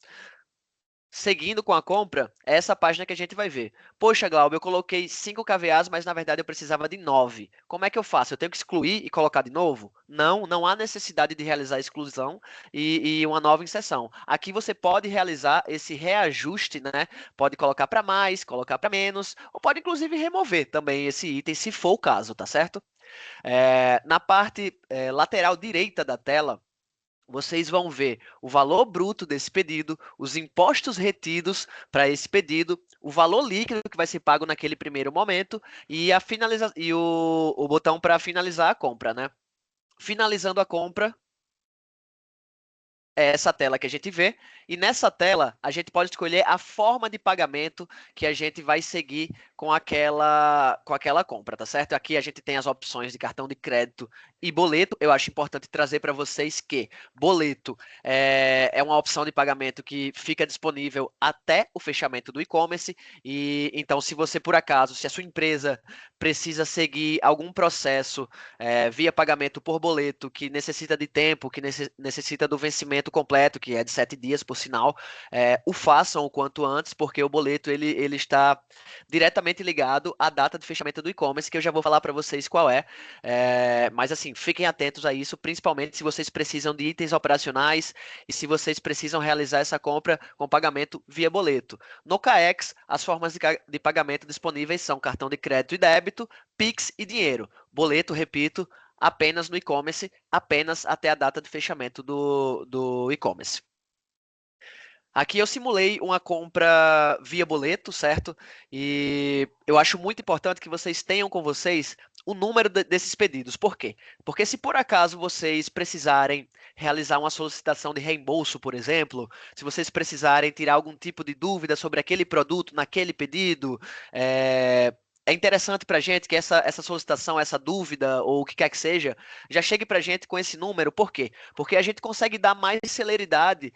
Speaker 3: Seguindo com a compra, é essa página que a gente vai ver. Poxa, Glauber, eu coloquei 5 kVAs, mas na verdade eu precisava de 9. Como é que eu faço? Eu tenho que excluir e colocar de novo? Não, não há necessidade de realizar a exclusão e uma nova inserção. Aqui você pode realizar esse reajuste, né? Pode colocar para mais, colocar para menos, ou pode inclusive remover também esse item, se for o caso, tá certo? Na parte lateral direita da tela, vocês vão ver o valor bruto desse pedido, os impostos retidos para esse pedido, o valor líquido que vai ser pago naquele primeiro momento e, o botão para finalizar a compra, né? Finalizando a compra, é essa tela que a gente vê, e nessa tela a gente pode escolher a forma de pagamento que a gente vai seguir com aquela compra, tá certo? Aqui a gente tem as opções de cartão de crédito e boleto. Eu acho importante trazer para vocês que boleto é uma opção de pagamento que fica disponível até o fechamento do e-commerce, e então se você por acaso, se a sua empresa precisa seguir algum processo via pagamento por boleto que necessita de tempo, que necessita do vencimento completo, que é de 7 dias, por sinal, o façam o quanto antes, porque o boleto ele está diretamente ligado à data de fechamento do e-commerce, que eu já vou falar para vocês qual é. Mas assim, fiquem atentos a isso, principalmente se vocês precisam de itens operacionais e se vocês precisam realizar essa compra com pagamento via boleto. No CAEX, as formas de pagamento disponíveis são cartão de crédito e débito, Pix e dinheiro. Boleto, repito, apenas no e-commerce, apenas até a data de fechamento do e-commerce. Aqui eu simulei uma compra via boleto, certo? E eu acho muito importante que vocês tenham com vocês o número desses pedidos. Por quê? Porque se por acaso vocês precisarem realizar uma solicitação de reembolso, por exemplo, se vocês precisarem tirar algum tipo de dúvida sobre aquele produto naquele pedido, é interessante para a gente que essa solicitação, essa dúvida ou o que quer que seja, já chegue para a gente com esse número. Por quê? Porque a gente consegue dar mais celeridade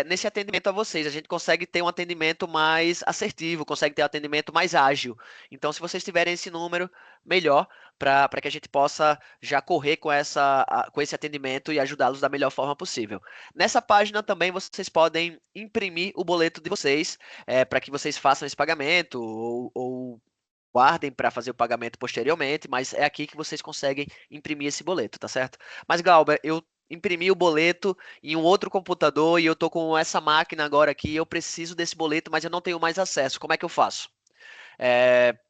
Speaker 3: nesse atendimento a vocês. A gente consegue ter um atendimento mais assertivo, consegue ter um atendimento mais ágil. Então, se vocês tiverem esse número, melhor, para que a gente possa já correr com esse atendimento e ajudá-los da melhor forma possível. Nessa página também vocês podem imprimir o boleto de vocês para que vocês façam esse pagamento ou guardem para fazer o pagamento posteriormente, mas é aqui que vocês conseguem imprimir esse boleto, tá certo? Mas, Glauber, eu imprimi o boleto em um outro computador e eu tô com essa máquina agora aqui, eu preciso desse boleto, mas eu não tenho mais acesso. Como é que eu faço?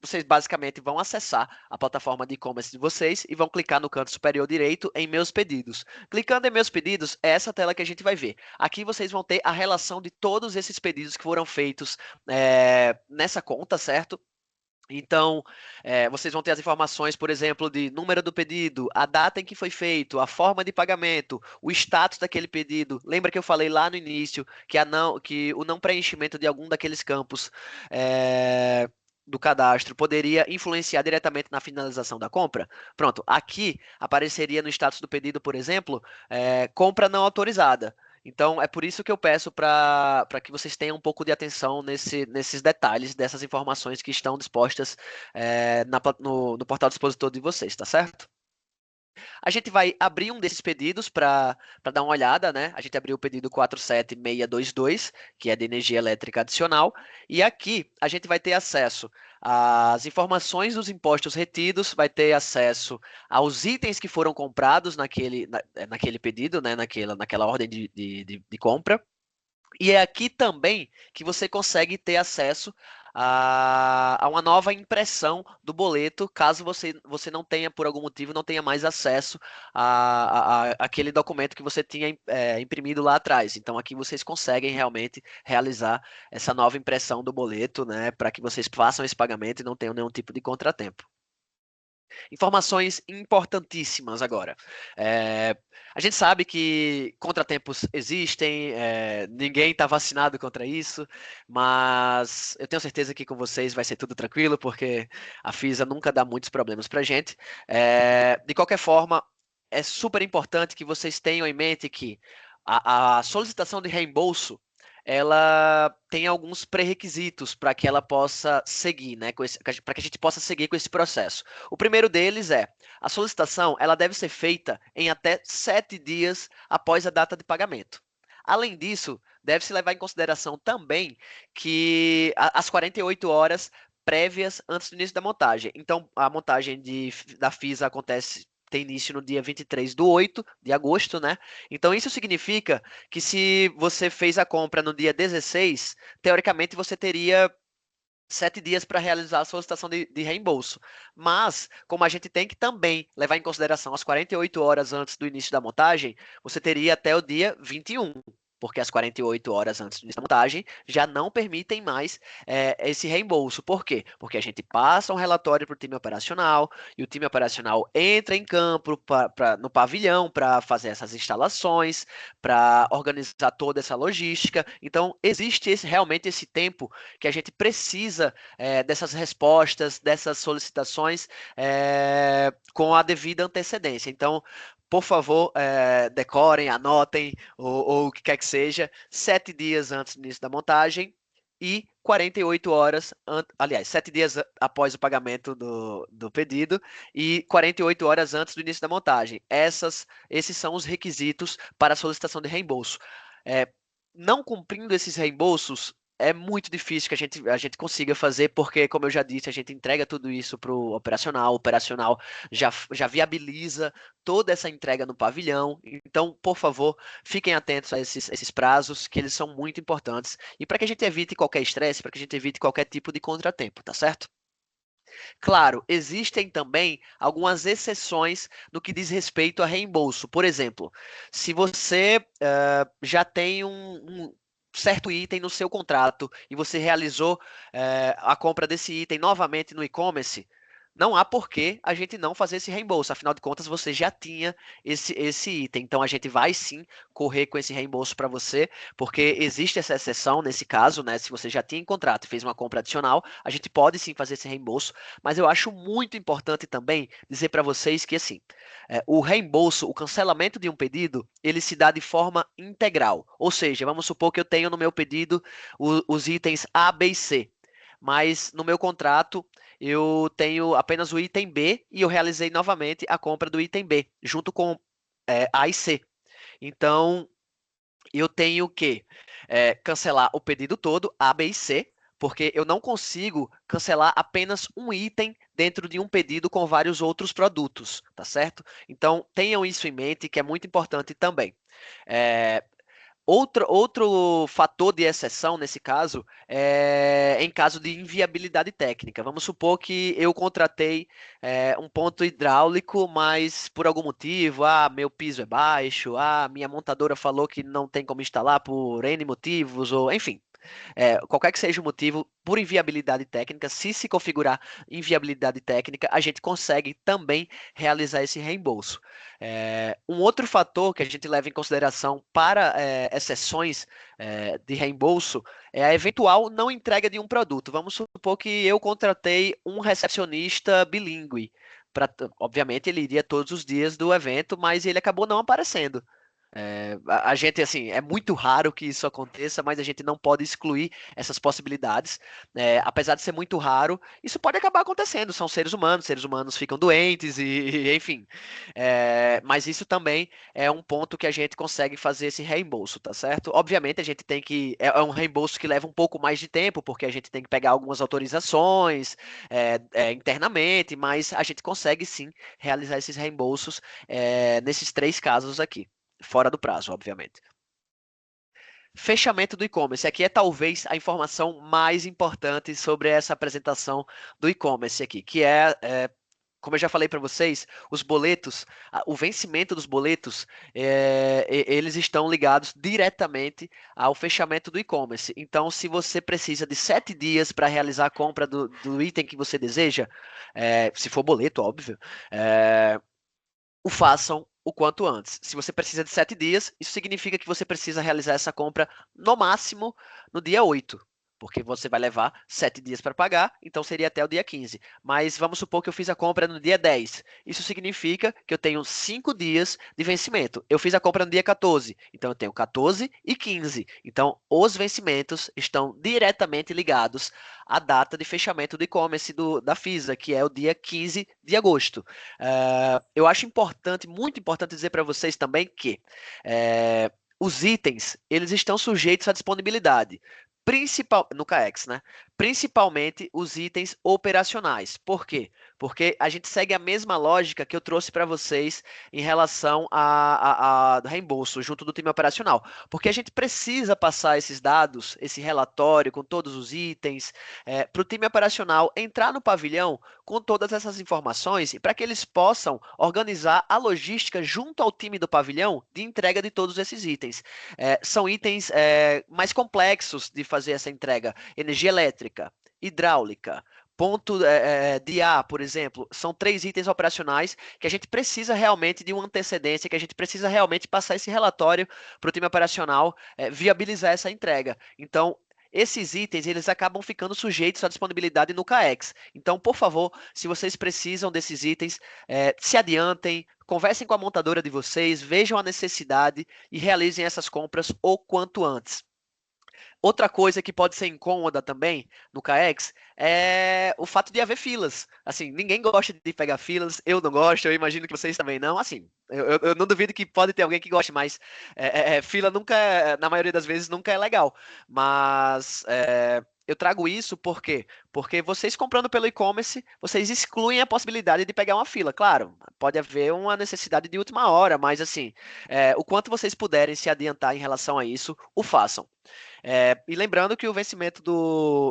Speaker 3: vocês basicamente vão acessar a plataforma de e-commerce de vocês e vão clicar no canto superior direito em Meus Pedidos. Clicando em Meus Pedidos, é essa tela que a gente vai ver. Aqui vocês vão ter a relação de todos esses pedidos que foram feitos nessa conta, certo? Então, vocês vão ter as informações, por exemplo, de número do pedido, a data em que foi feito, a forma de pagamento, o status daquele pedido. Lembra que eu falei lá no início que o não preenchimento de algum daqueles campos do cadastro poderia influenciar diretamente na finalização da compra? Pronto, aqui apareceria no status do pedido, por exemplo, compra não autorizada. Então, é por isso que eu peço para que vocês tenham um pouco de atenção nesses detalhes dessas informações que estão dispostas no portal do expositor de vocês, tá certo? A gente vai abrir um desses pedidos para dar uma olhada, né? A gente abriu o pedido 47622, que é de energia elétrica adicional, e aqui a gente vai ter acesso às informações dos impostos retidos, vai ter acesso aos itens que foram comprados naquele pedido, né? Naquela ordem de compra. E é aqui também que você consegue ter acesso a uma nova impressão do boleto, caso você não tenha, por algum motivo, não tenha mais acesso àquele documento que você tinha imprimido lá atrás. Então, aqui vocês conseguem realmente realizar essa nova impressão do boleto, né, para que vocês façam esse pagamento e não tenham nenhum tipo de contratempo. Informações importantíssimas agora. A gente sabe que contratempos existem, ninguém está vacinado contra isso, mas eu tenho certeza que com vocês vai ser tudo tranquilo, porque a FISA nunca dá muitos problemas para a gente. De qualquer forma, é super importante que vocês tenham em mente que a solicitação de reembolso ela tem alguns pré-requisitos para que ela possa seguir, né, para que a gente possa seguir com esse processo. O primeiro deles é a solicitação, ela deve ser feita em até 7 dias após a data de pagamento. Além disso, deve-se levar em consideração também que as 48 horas prévias antes do início da montagem. Então, a montagem da FISA tem início no dia 23/8 de agosto, né? Então, isso significa que se você fez a compra no dia 16, teoricamente você teria 7 dias para realizar a solicitação de reembolso. Mas, como a gente tem que também levar em consideração as 48 horas antes do início da montagem, você teria até o dia 21. Porque as 48 horas antes do início da montagem já não permitem mais esse reembolso. Por quê? Porque a gente passa um relatório para o time operacional e o time operacional entra em campo no pavilhão para fazer essas instalações, para organizar toda essa logística. Então, existe realmente esse tempo que a gente precisa dessas respostas, dessas solicitações com a devida antecedência. Então, por favor, decorem, anotem, ou o que quer que seja, 7 dias antes do início da montagem e 48 horas, aliás, 7 dias após o pagamento do pedido e 48 horas antes do início da montagem. Esses são os requisitos para a solicitação de reembolso. Não cumprindo esses reembolsos, é muito difícil que a gente consiga fazer, porque, como eu já disse, a gente entrega tudo isso para o operacional já viabiliza toda essa entrega no pavilhão. Então, por favor, fiquem atentos a esses prazos, que eles são muito importantes, e para que a gente evite qualquer estresse, para que a gente evite qualquer tipo de contratempo, tá certo? Claro, existem também algumas exceções no que diz respeito a reembolso. Por exemplo, se você já tem um certo item no seu contrato e você realizou a compra desse item novamente no e-commerce, não há por que a gente não fazer esse reembolso. Afinal de contas, você já tinha esse item. Então, a gente vai sim correr com esse reembolso para você, porque existe essa exceção nesse caso, né? Se você já tinha em contrato e fez uma compra adicional, a gente pode sim fazer esse reembolso. Mas eu acho muito importante também dizer para vocês que, assim, o reembolso, o cancelamento de um pedido, ele se dá de forma integral. Ou seja, vamos supor que eu tenho no meu pedido os itens A, B e C. Mas no meu contrato eu tenho apenas o item B e eu realizei novamente a compra do item B, junto com A e C. Então, eu tenho que cancelar o pedido todo, A, B e C, porque eu não consigo cancelar apenas um item dentro de um pedido com vários outros produtos, tá certo? Então, tenham isso em mente, que é muito importante também. Outro fator de exceção nesse caso é em caso de inviabilidade técnica. Vamos supor que eu contratei um ponto hidráulico, mas por algum motivo, meu piso é baixo, minha montadora falou que não tem como instalar por N motivos, ou enfim. Qualquer que seja o motivo, por inviabilidade técnica, se configurar inviabilidade técnica, a gente consegue também realizar esse reembolso. Um outro fator que a gente leva em consideração para exceções de reembolso é a eventual não entrega de um produto. Vamos supor que eu contratei um recepcionista bilíngue. Obviamente, ele iria todos os dias do evento, mas ele acabou não aparecendo. A gente, assim, é muito raro que isso aconteça, mas a gente não pode excluir essas possibilidades. Apesar de ser muito raro, isso pode acabar acontecendo. São seres humanos ficam doentes enfim. Mas isso também é um ponto que a gente consegue fazer esse reembolso, tá certo? Obviamente, a gente tem que. É um reembolso que leva um pouco mais de tempo, porque a gente tem que pegar algumas autorizações internamente, mas a gente consegue sim realizar esses reembolsos nesses 3 casos aqui. Fora do prazo, obviamente. Fechamento do e-commerce. Aqui é talvez a informação mais importante sobre essa apresentação do e-commerce aqui, que como eu já falei para vocês, os boletos, o vencimento dos boletos, eles estão ligados diretamente ao fechamento do e-commerce. Então, se você precisa de 7 dias para realizar a compra do item que você deseja, se for boleto, óbvio, o façam o quanto antes. Se você precisa de 7 dias, isso significa que você precisa realizar essa compra no máximo no dia 8, porque você vai levar 7 dias para pagar, então seria até o dia 15. Mas vamos supor que eu fiz a compra no dia 10. Isso significa que eu tenho 5 dias de vencimento. Eu fiz a compra no dia 14, então eu tenho 14 e 15. Então, os vencimentos estão diretamente ligados à data de fechamento do e-commerce da FISA, que é o dia 15 de agosto. Eu acho importante, muito importante dizer para vocês também que os itens, eles estão sujeitos à disponibilidade. No CAEX, né? Principalmente os itens operacionais. Por quê? Porque a gente segue a mesma lógica que eu trouxe para vocês em relação a reembolso junto do time operacional. Porque a gente precisa passar esses dados, esse relatório com todos os itens, para o time operacional entrar no pavilhão com todas essas informações e para que eles possam organizar a logística junto ao time do pavilhão de entrega de todos esses itens. São itens mais complexos de fazer essa entrega. Energia elétrica, hidráulica, ponto de ar, por exemplo, são 3 itens operacionais que a gente precisa realmente de uma antecedência, que a gente precisa realmente passar esse relatório para o time operacional viabilizar essa entrega. Então, esses itens, eles acabam ficando sujeitos à disponibilidade no CAEX. Então, por favor, se vocês precisam desses itens, se adiantem, conversem com a montadora de vocês, vejam a necessidade e realizem essas compras o quanto antes. Outra coisa que pode ser incômoda também no CAEX é o fato de haver filas. Assim, ninguém gosta de pegar filas, eu não gosto, eu imagino que vocês também não. Assim, eu não duvido que pode ter alguém que goste, mas fila nunca, na maioria das vezes, nunca é legal. Mas eu trago isso por quê? Porque vocês comprando pelo e-commerce, vocês excluem a possibilidade de pegar uma fila. Claro, pode haver uma necessidade de última hora, mas assim, o quanto vocês puderem se adiantar em relação a isso, o façam. E lembrando que o vencimento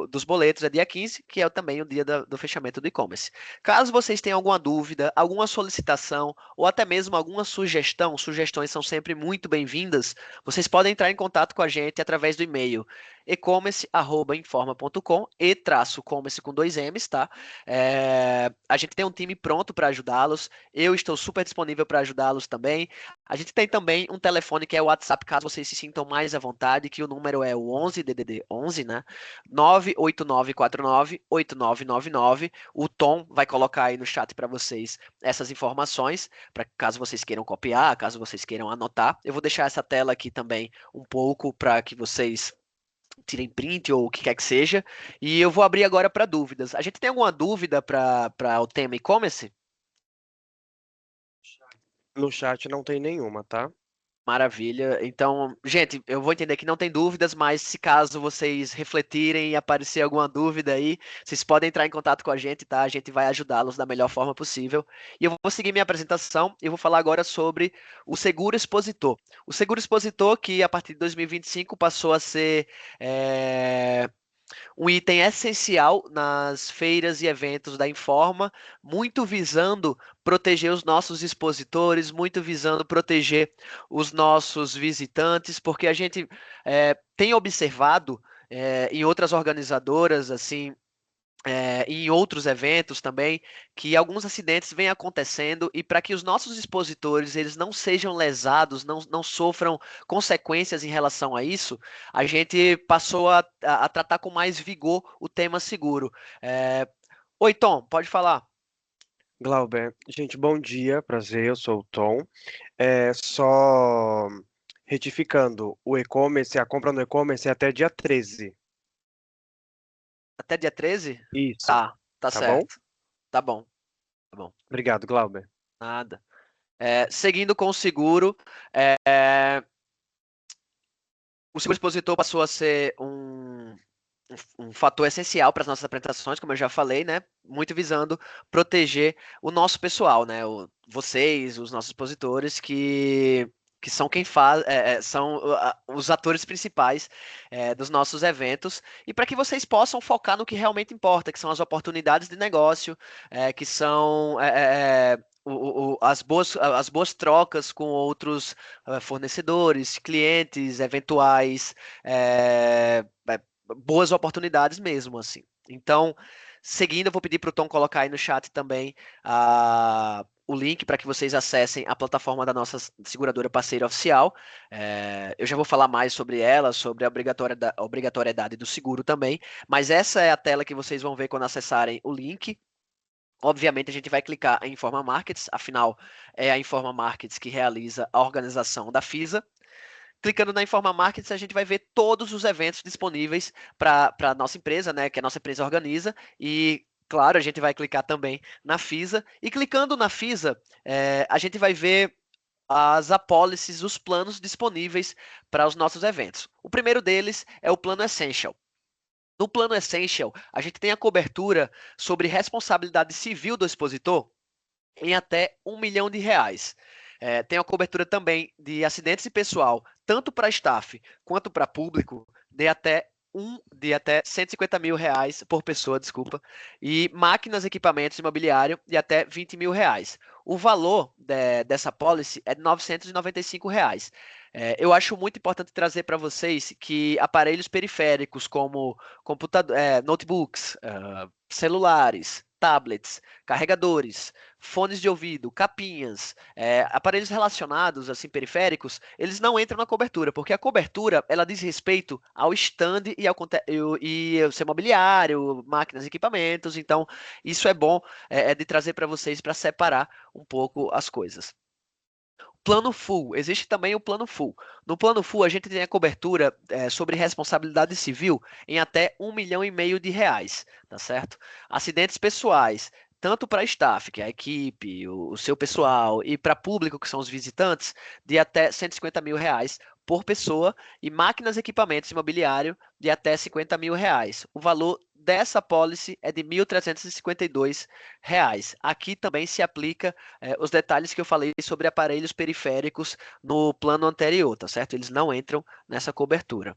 Speaker 3: dos boletos é dia 15, que é também o dia do fechamento do e-commerce. Caso vocês tenham alguma dúvida, alguma solicitação ou até mesmo alguma sugestão, sugestões são sempre muito bem-vindas, vocês podem entrar em contato com a gente através do e-mail e-commerce@informa.com e-commerce com 2 M's, tá? A gente tem um time pronto para ajudá-los, eu estou super disponível para ajudá-los também. A gente tem também um telefone que é o WhatsApp, caso vocês se sintam mais à vontade, que o número é o 11 DDD 11, né? 989498999. O Tom vai colocar aí no chat para vocês essas informações, para caso vocês queiram copiar, caso vocês queiram anotar. Eu vou deixar essa tela aqui também um pouco para que vocês tirem print ou o que quer que seja. E eu vou abrir agora para dúvidas. A gente tem alguma dúvida para o tema e-commerce?
Speaker 5: No chat não tem nenhuma, tá?
Speaker 3: Maravilha. Então, gente, eu vou entender que não tem dúvidas, mas se caso vocês refletirem e aparecer alguma dúvida aí, vocês podem entrar em contato com a gente, tá? A gente vai ajudá-los da melhor forma possível. E eu vou seguir minha apresentação e vou falar agora sobre o Seguro Expositor. O Seguro Expositor, que a partir de 2025 passou a ser um item essencial nas feiras e eventos da Informa, muito visando proteger os nossos expositores, muito visando proteger os nossos visitantes, porque a gente tem observado em outras organizadoras, assim, e em outros eventos também, que alguns acidentes vêm acontecendo e para que os nossos expositores eles não sejam lesados, não sofram consequências em relação a isso, a gente passou a tratar com mais vigor o tema seguro. Oi, Tom, pode falar.
Speaker 5: Glauber, gente, bom dia, prazer, eu sou o Tom. Só retificando, o e-commerce, a compra no e-commerce é até dia 13.
Speaker 3: Até dia 13?
Speaker 5: Isso,
Speaker 3: Tá
Speaker 5: tá bom?
Speaker 3: certo. Tá bom, tá bom.
Speaker 5: Obrigado, Glauber.
Speaker 3: Nada. Seguindo com o seguro, o seguro expositor passou a ser um fator essencial para as nossas apresentações, como eu já falei, né? Muito visando proteger o nosso pessoal, né? Vocês, os nossos expositores, que são quem faz, são os atores principais dos nossos eventos, e para que vocês possam focar no que realmente importa, que são as oportunidades de negócio, que são as boas trocas com outros fornecedores, clientes, eventuais boas oportunidades mesmo, assim. Então, seguindo, eu vou pedir para o Tom colocar aí no chat também o link para que vocês acessem a plataforma da nossa seguradora parceira oficial. Eu já vou falar mais sobre ela, sobre a obrigatoriedade do seguro também, mas essa é a tela que vocês vão ver quando acessarem o link. Obviamente, a gente vai clicar em Informa Markets, afinal, é a Informa Markets que realiza a organização da FISA. Clicando na Informa Markets, a gente vai ver todos os eventos disponíveis para a nossa empresa, né, que a nossa empresa organiza, e claro, a gente vai clicar também na FISA, e clicando na FISA, a gente vai ver as apólices, os planos disponíveis para os nossos eventos. O primeiro deles é o plano Essential. No plano Essential, a gente tem a cobertura sobre responsabilidade civil do expositor em até R$ 1 milhão. Tem a cobertura também de acidentes e pessoal, tanto para staff quanto para público, de até R$ 150 mil por pessoa, desculpa, e máquinas, equipamentos, imobiliário de até R$ 20 mil. O valor dessa policy é de R$ 995. Eu acho muito importante trazer para vocês que aparelhos periféricos como notebooks, celulares, tablets, carregadores, fones de ouvido, capinhas, aparelhos relacionados, assim, periféricos, eles não entram na cobertura, porque a cobertura, ela diz respeito ao stand e ao seu mobiliário, máquinas e equipamentos, então isso é bom de trazer para vocês para separar um pouco as coisas. Plano Full, existe também o Plano Full. No Plano Full, a gente tem a cobertura sobre responsabilidade civil em até R$ 1,5 milhão, tá certo? Acidentes pessoais, tanto para staff, que é a equipe, o seu pessoal, e para público, que são os visitantes, de até R$ 150 mil por pessoa, e máquinas e equipamentos imobiliário de até R$ 50 mil. O valor dessa policy é de R$ 1.352. Aqui também se aplica os detalhes que eu falei sobre aparelhos periféricos no plano anterior, tá certo? Eles não entram nessa cobertura.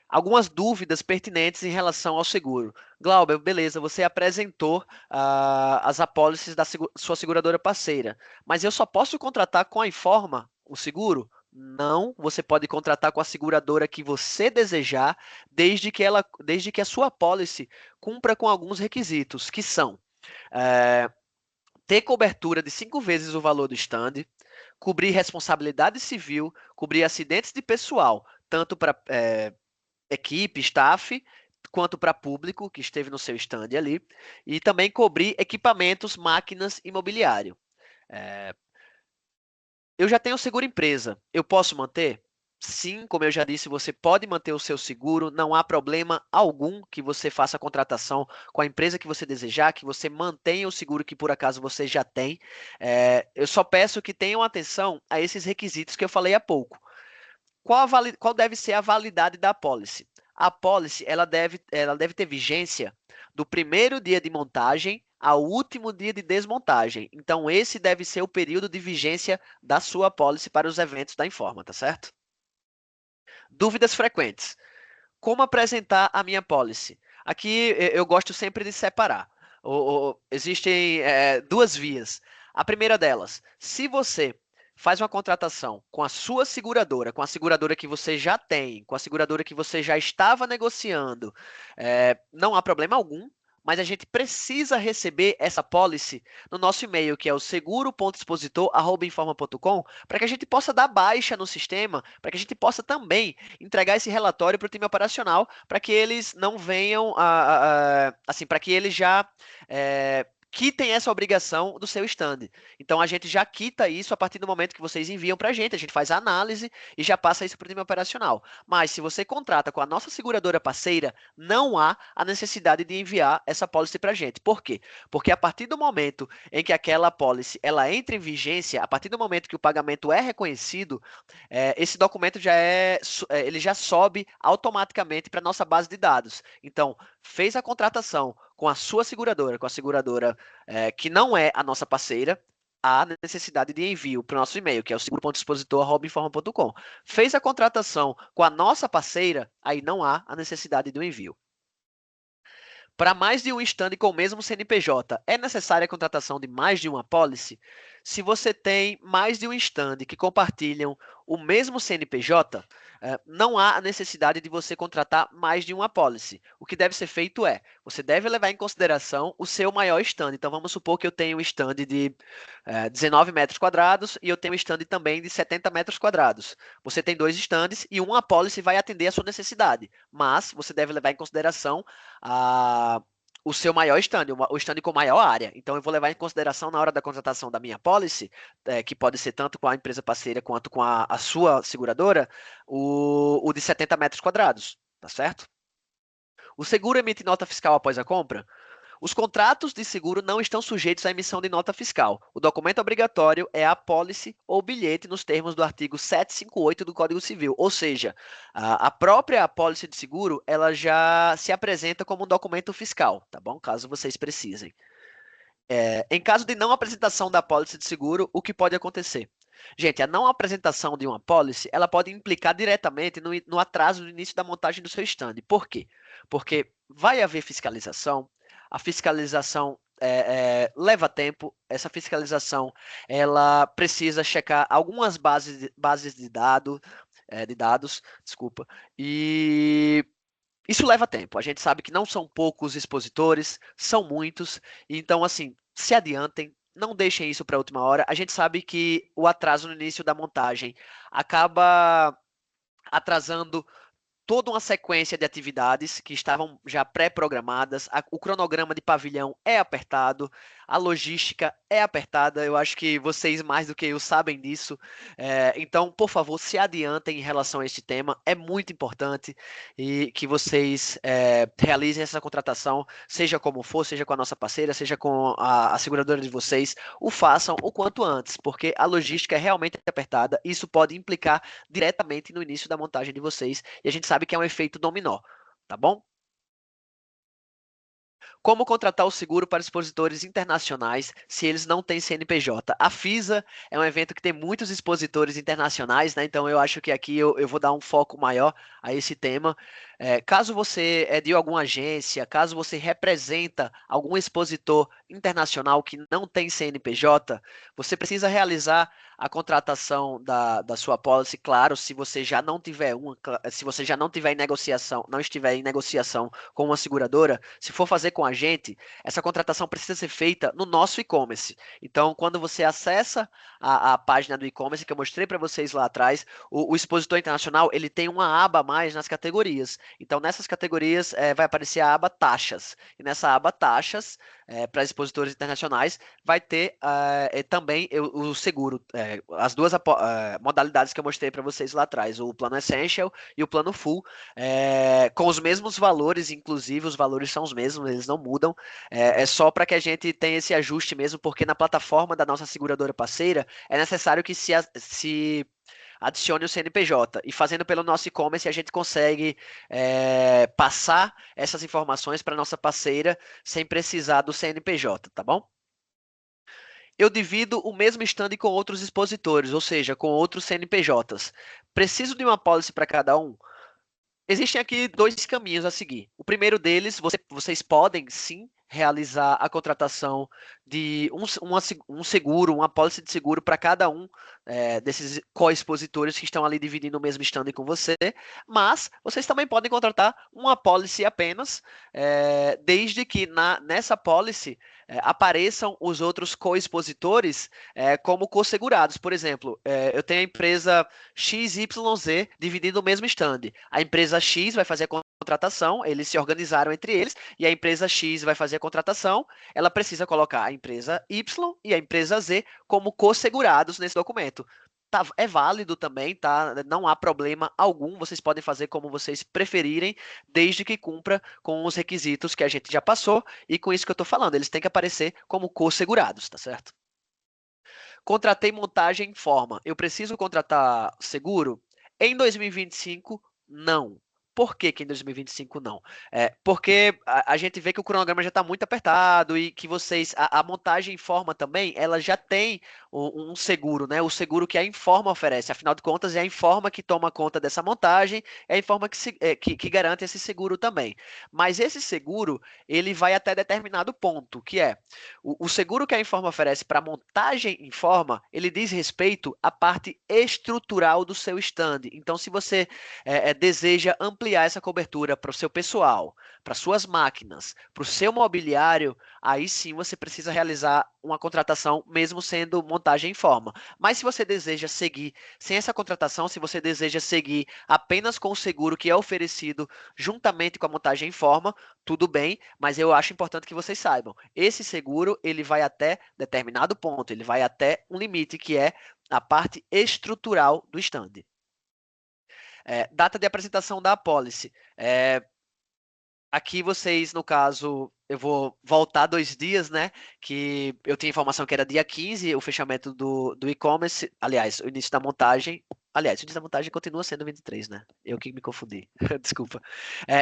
Speaker 3: Algumas dúvidas pertinentes em relação ao seguro. Glauber, beleza, você apresentou as apólices da sua seguradora parceira, mas eu só posso contratar com a Informa o seguro? Não, você pode contratar com a seguradora que você desejar, desde que a sua apólice cumpra com alguns requisitos, que são ter cobertura de 5 vezes o valor do stand, cobrir responsabilidade civil, cobrir acidentes de pessoal, tanto para equipe, staff, quanto para público que esteve no seu stand ali, e também cobrir equipamentos, máquinas e mobiliário. Eu já tenho seguro empresa, eu posso manter? sim, como eu já disse, você pode manter o seu seguro, não há problema algum que você faça a contratação com a empresa que você desejar, que você mantenha o seguro que por acaso você já tem. Eu só peço que tenham atenção a esses requisitos que eu falei há pouco. Qual deve ser a validade da apólice? A apólice ela deve ter vigência do primeiro dia de montagem ao último dia de desmontagem. Então, esse deve ser o período de vigência da sua apólice para os eventos da Informa, tá certo? Dúvidas frequentes. Como apresentar a minha apólice? Aqui eu gosto sempre de separar. Existem duas vias. A primeira delas, se você faz uma contratação com a sua seguradora, com a seguradora que você já tem, com a seguradora que você já estava negociando, não há problema algum, mas a gente precisa receber essa policy no nosso e-mail, que é o seguro.expositor@informa.com, para que a gente possa dar baixa no sistema, para que a gente possa também entregar esse relatório para o time operacional, para que eles não venham assim, para que eles já quitem essa obrigação do seu stand. Então a gente já quita isso a partir do momento que vocês enviam para a gente faz a análise e já passa isso para o time operacional. Mas se você contrata com a nossa seguradora parceira, não há a necessidade de enviar essa policy para a gente. Por quê? Porque a partir do momento em que aquela policy ela entra em vigência, a partir do momento que o pagamento é reconhecido, esse documento ele já sobe automaticamente para nossa base de dados. Então, fez a contratação com a sua seguradora, com a seguradora que não é a nossa parceira, há necessidade de envio para o nosso e-mail, que é o seguro.expositor@informa.com. Fez a contratação com a nossa parceira, aí não há a necessidade do envio. Para mais de um stand com o mesmo CNPJ, é necessária a contratação de mais de uma apólice? Se você tem mais de um stand que compartilham o mesmo CNPJ, não há a necessidade de você contratar mais de uma apólice. O que deve ser feito você deve levar em consideração o seu maior stand. Então, vamos supor que eu tenho um stand de 19 metros quadrados e eu tenho um stand também de 70 metros quadrados. Você tem dois stands e uma apólice vai atender a sua necessidade, mas você deve levar em consideração o seu maior stand, o stand com maior área. Então, eu vou levar em consideração na hora da contratação da minha policy, que pode ser tanto com a empresa parceira quanto com a sua seguradora, o de 70 metros quadrados, tá certo? O seguro emite nota fiscal após a compra? Os contratos de seguro não estão sujeitos à emissão de nota fiscal. O documento obrigatório é a apólice ou bilhete nos termos do artigo 758 do Código Civil. Ou seja, a própria apólice de seguro ela já se apresenta como um documento fiscal, tá bom? Caso vocês precisem. Em caso de não apresentação da apólice de seguro, o que pode acontecer? Gente, a não apresentação de uma apólice, ela pode implicar diretamente no atraso do início da montagem do seu stand. Por quê? Porque vai haver fiscalização, a fiscalização leva tempo, essa fiscalização ela precisa checar algumas bases de dados, desculpa, e isso leva tempo. A gente sabe que não são poucos expositores, são muitos, então assim, se adiantem, não deixem isso para a última hora. A gente sabe que o atraso no início da montagem acaba atrasando toda uma sequência de atividades que estavam já pré-programadas, o cronograma de pavilhão é apertado, a logística é apertada, eu acho que vocês mais do que eu sabem disso, então, por favor, se adiantem em relação a esse tema, é muito importante e que vocês realizem essa contratação, seja como for, seja com a nossa parceira, seja com a seguradora de vocês, o façam o quanto antes, porque a logística é realmente apertada, isso pode implicar diretamente no início da montagem de vocês, e a gente sabe que é um efeito dominó, tá bom? Como contratar o seguro para expositores internacionais se eles não têm CNPJ? A FISA é um evento que tem muitos expositores internacionais, né? Então eu acho que aqui eu vou dar um foco maior a esse tema. Caso você é de alguma agência, caso você representa algum expositor internacional que não tem CNPJ, você precisa realizar a contratação da sua policy, claro, se você já não tiver se você já não tiver em negociação, não estiver em negociação com uma seguradora, se for fazer com a gente, essa contratação precisa ser feita no nosso e-commerce. Então, quando você acessa a página do e-commerce que eu mostrei para vocês lá atrás, o expositor internacional ele tem uma aba a mais nas categorias. Então, nessas categorias vai aparecer a aba taxas. E nessa aba taxas, para expositores internacionais, vai ter também o seguro, as duas modalidades que eu mostrei para vocês lá atrás, o plano Essential e o plano Full, com os mesmos valores, inclusive os valores são os mesmos, eles não mudam, é só para que a gente tenha esse ajuste mesmo, porque na plataforma da nossa seguradora parceira é necessário que se adicione o CNPJ. E fazendo pelo nosso e-commerce, a gente consegue passar essas informações para nossa parceira sem precisar do CNPJ, tá bom? Eu divido o mesmo stand com outros expositores, ou seja, com outros CNPJs. Preciso de uma policy para cada um? Existem aqui dois caminhos a seguir. O primeiro deles, vocês podem sim realizar a contratação de um seguro, uma apólice de seguro para cada um desses co-expositores que estão ali dividindo o mesmo stand com você, mas vocês também podem contratar uma apólice apenas, desde que nessa apólice apareçam os outros co-expositores como co-segurados. Por exemplo, eu tenho a empresa XYZ dividindo o mesmo stand. A empresa X vai fazer a contratação, eles se organizaram entre eles, e a empresa X vai fazer a contratação, ela precisa colocar a empresa Y e a empresa Z como co-segurados nesse documento. Tá, é válido também, tá? Não há problema algum, vocês podem fazer como vocês preferirem, desde que cumpra com os requisitos que a gente já passou, e com isso que eu estou falando, eles têm que aparecer como co-segurados, tá certo? Contratei montagem em forma. Eu preciso contratar seguro? Em 2025, não. Por que que em 2025 não? Porque a gente vê que o cronograma já está muito apertado e que a montagem em forma também, ela já tem um seguro, né? O seguro que a Informa oferece. Afinal de contas, é a Informa que toma conta dessa montagem, é a Informa que garante esse seguro também. Mas esse seguro, ele vai até determinado ponto, que é o seguro que a Informa oferece para montagem em forma, ele diz respeito à parte estrutural do seu stand. Então, se você deseja ampliar essa cobertura para o seu pessoal, para suas máquinas, para o seu mobiliário, aí sim você precisa realizar uma contratação, mesmo sendo montagem em forma. Mas se você deseja seguir sem essa contratação, se você deseja seguir apenas com o seguro que é oferecido juntamente com a montagem em forma, tudo bem, mas eu acho importante que vocês saibam, esse seguro ele vai até determinado ponto, ele vai até um limite que é a parte estrutural do stand. Data de apresentação da apólice. Aqui vocês, no caso, eu vou voltar 2 dias, né? Que eu tinha informação que era dia 15, o fechamento do e-commerce. Aliás, o início da montagem. Aliás, o início da montagem continua sendo 23, né? Eu que me confundi. Desculpa.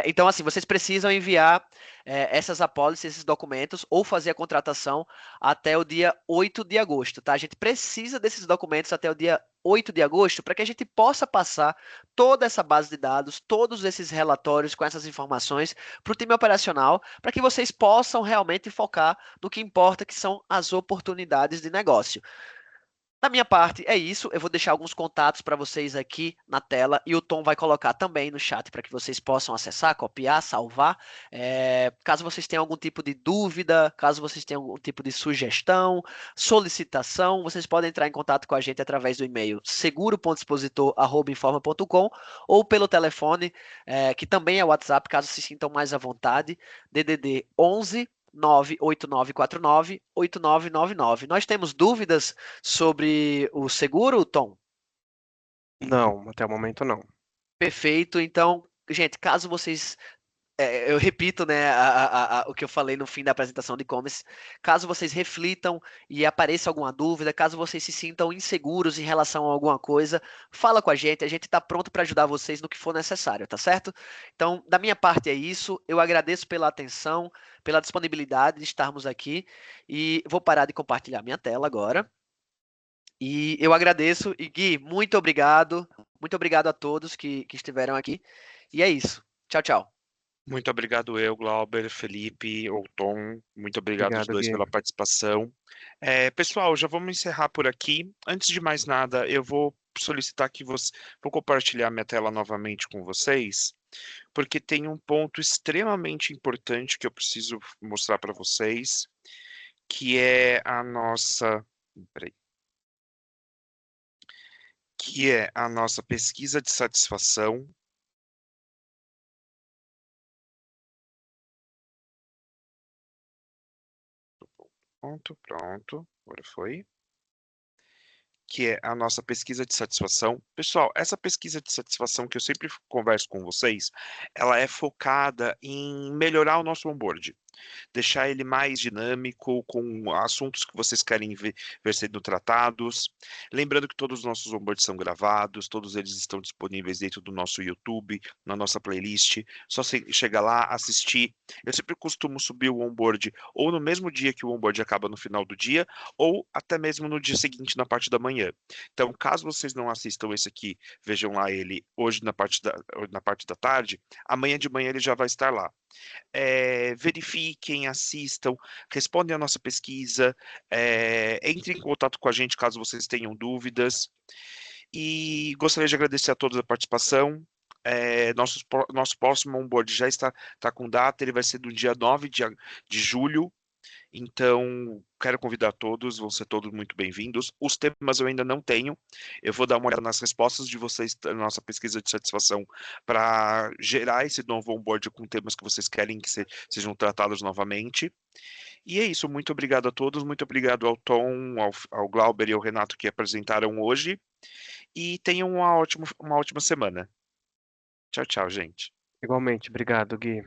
Speaker 3: Então, assim, vocês precisam enviar essas apólices, esses documentos, ou fazer a contratação até o dia 8 de agosto, tá? A gente precisa desses documentos até o dia 8 de agosto para que a gente possa passar toda essa base de dados, todos esses relatórios com essas informações para o time operacional, para que vocês possam realmente focar no que importa, que são as oportunidades de negócio. Da minha parte, é isso. Eu vou deixar alguns contatos para vocês aqui na tela e o Tom vai colocar também no chat para que vocês possam acessar, copiar, salvar. Caso vocês tenham algum tipo de dúvida, caso vocês tenham algum tipo de sugestão, solicitação, vocês podem entrar em contato com a gente através do e-mail seguro.expositor@informa.com ou pelo telefone, que também é o WhatsApp, caso se sintam mais à vontade, DDD 11 98949-8999. Nós temos dúvidas sobre o seguro, Tom?
Speaker 5: Não, até o momento não.
Speaker 3: Perfeito. Então, gente, caso vocês eu repito, né, o que eu falei no fim da apresentação de e-commerce. Caso vocês reflitam e apareça alguma dúvida, caso vocês se sintam inseguros em relação a alguma coisa, fala com a gente está pronto para ajudar vocês no que for necessário, tá certo? Então, da minha parte é isso. Eu agradeço pela atenção, pela disponibilidade de estarmos aqui e vou parar de compartilhar minha tela agora. E eu agradeço. E Gui, muito obrigado. Muito obrigado a todos que estiveram aqui. E é isso. Tchau, tchau.
Speaker 1: Muito obrigado eu, Glauber, Felipe, ou Tom. Muito obrigado aos
Speaker 5: Obrigado,
Speaker 1: dois
Speaker 5: Gui.
Speaker 1: pela participação. Pessoal, já vamos encerrar por aqui. Antes de mais nada, eu vou solicitar que vou compartilhar minha tela novamente com vocês, porque tem um ponto extremamente importante que eu preciso mostrar para vocês, que é a nossa... Peraí. Que é a nossa pesquisa de satisfação Pronto, agora foi. Que é a nossa pesquisa de satisfação. Pessoal, essa pesquisa de satisfação que eu sempre converso com vocês, ela é focada em melhorar o nosso onboard, deixar ele mais dinâmico, com assuntos que vocês querem ver sendo tratados. Lembrando que todos os nossos onboards são gravados, todos eles estão disponíveis dentro do nosso YouTube, na nossa playlist. Só você chegar lá, assistir. Eu sempre costumo subir o onboard ou no mesmo dia que o onboard acaba no final do dia, ou até mesmo no dia seguinte, na parte da manhã. Então, caso vocês não assistam esse aqui, vejam lá ele hoje na parte da tarde, amanhã de manhã ele já vai estar lá. Verifiquem, assistam, respondem a nossa pesquisa, entrem em contato com a gente caso vocês tenham dúvidas. E gostaria de agradecer a todos a participação. Nosso próximo onboard já está com data, ele vai ser do dia 9 de julho. Então, quero convidar todos, vão ser todos muito bem-vindos. Os temas eu ainda não tenho. Eu vou dar uma olhada nas respostas de vocês na nossa pesquisa de satisfação para gerar esse novo onboard com temas que vocês querem que sejam tratados novamente. E é isso, muito obrigado a todos, muito obrigado ao Tom, ao Glauber e ao Renato que apresentaram hoje. E tenham uma ótima semana. Tchau, tchau, gente.
Speaker 5: Igualmente, obrigado, Gui.